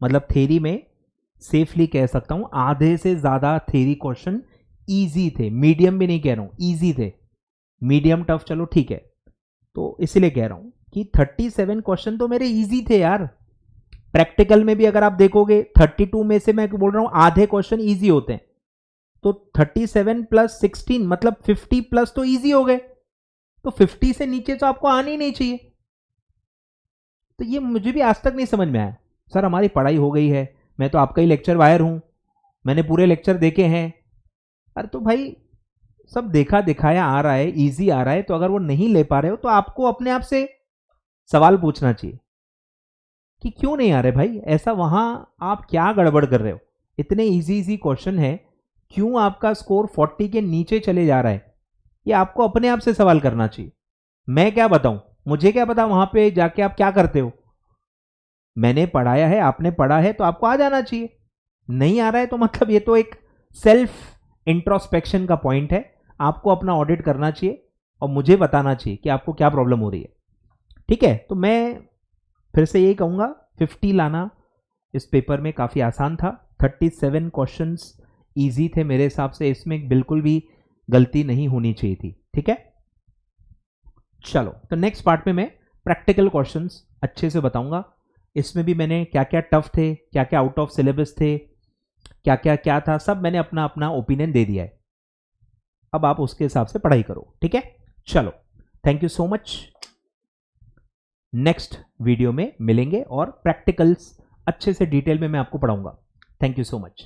मतलब थ्योरी में सेफली कह सकता हूं आधे से ज्यादा थ्योरी क्वेश्चन इजी थे। मीडियम भी नहीं कह रहा हूं, इजी थे। मीडियम टफ चलो ठीक है, तो इसलिए कह रहा हूं कि 37 क्वेश्चन तो मेरे इजी थे यार। प्रैक्टिकल में भी अगर आप देखोगे 32 में से मैं बोल रहा हूं आधे क्वेश्चन इजी होते हैं, तो 37 प्लस 16 मतलब 50 प्लस तो इजी हो गए। तो 50 से नीचे तो आपको आनी ही नहीं चाहिए। तो ये मुझे भी आज तक नहीं समझ में आया। सर हमारी पढ़ाई हो गई है, मैं तो आपका ही लेक्चर वायर हूं, मैंने पूरे लेक्चर देखे हैं। अरे तो भाई सब देखा दिखाया आ रहा है, इजी आ रहा है, तो अगर वो नहीं ले पा रहे हो तो आपको अपने आप से सवाल पूछना चाहिए कि क्यों नहीं आ रहे भाई। ऐसा वहां आप क्या गड़बड़ कर रहे हो? इतने इजी इजी क्वेश्चन है, क्यों आपका स्कोर 40 के नीचे चले जा रहा है? ये आपको अपने आप से सवाल करना चाहिए। मैं क्या बताऊं, मुझे क्या पता वहां पे जाके आप क्या करते हो। मैंने पढ़ाया है, आपने पढ़ा है, तो आपको आ जाना चाहिए। नहीं आ रहा है तो मतलब ये तो एक सेल्फ इंट्रोस्पेक्शन का पॉइंट है। आपको अपना ऑडिट करना चाहिए और मुझे बताना चाहिए कि आपको क्या प्रॉब्लम हो रही है, ठीक है। तो मैं फिर से यही कहूंगा 50 लाना इस पेपर में काफी आसान था। 37 क्वेश्चंस इजी थे मेरे हिसाब से, इसमें बिल्कुल भी गलती नहीं होनी चाहिए थी, ठीक है। चलो तो नेक्स्ट पार्ट में मैं प्रैक्टिकल क्वेश्चंस अच्छे से बताऊंगा। इसमें भी मैंने क्या क्या टफ थे, क्या क्या आउट ऑफ सिलेबस थे, क्या क्या क्या था, सब मैंने अपना अपना ओपिनियन दे दिया है। अब आप उसके हिसाब से पढ़ाई करो, ठीक है। चलो thank you so much. Next video में मिलेंगे और प्रैक्टिकल्स अच्छे से डिटेल में मैं आपको पढ़ाऊंगा। Thank you so much.